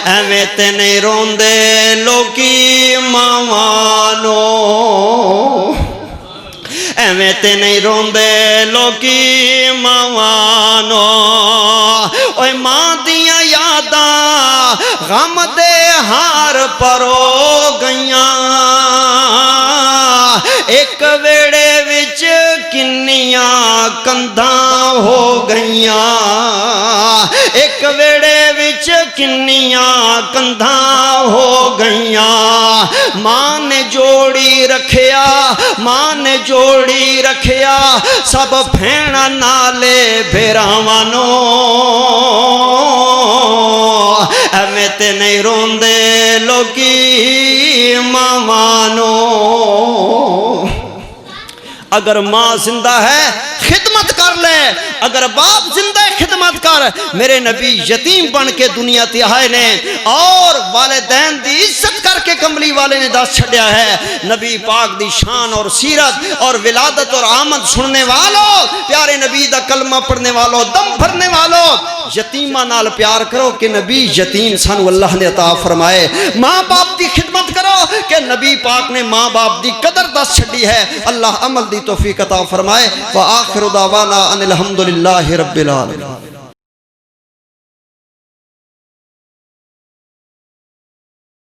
ایویں تے نہیں روندے لوکی ماوانو، ایویں تے نہیں روندے لوکی ماوانو، اوے ماں دیاں یاداں غم دے ہار پرو گئیاں، ایک ویڑے وچ کنیاں کندھاں ہو گئیاں، ایک ویڑے وچ کنیاں کندھاں ہو گئیاں، ماں نے جوڑی رکھیا، ماں نے جوڑی رکھیا سب بھیڑاں نالے بھیراوانو، ایویں تے نہیں روندے لوکی ماوانو، اگر ماں زندہ ہے خدمت کر لے، اگر باپ زندہ ہے خدمت کر، میرے نبی یتیم بن کے دنیا تے آئے نے اور والدین دی عزت کر کے کملی والے نے دس چھڑیا ہے، نبی پاک دی شان اور سیرت اور ولادت اور آمد سننے والوں، پیارے نبی دا کلمہ پڑھنے والوں، دم بھرنے والوں، یتیمہ نال پیار کرو کہ نبی یتیم سانو اللہ نے عطا فرمائے، ماں باپ دی خدمت کرو کہ نبی پاک نے ماں باپ دی قدر دس چھڑی ہے، اللہ عمل دی توفیق عطا فرمائے، وآخر دعوانا ان الحمدللہ رب العالمین۔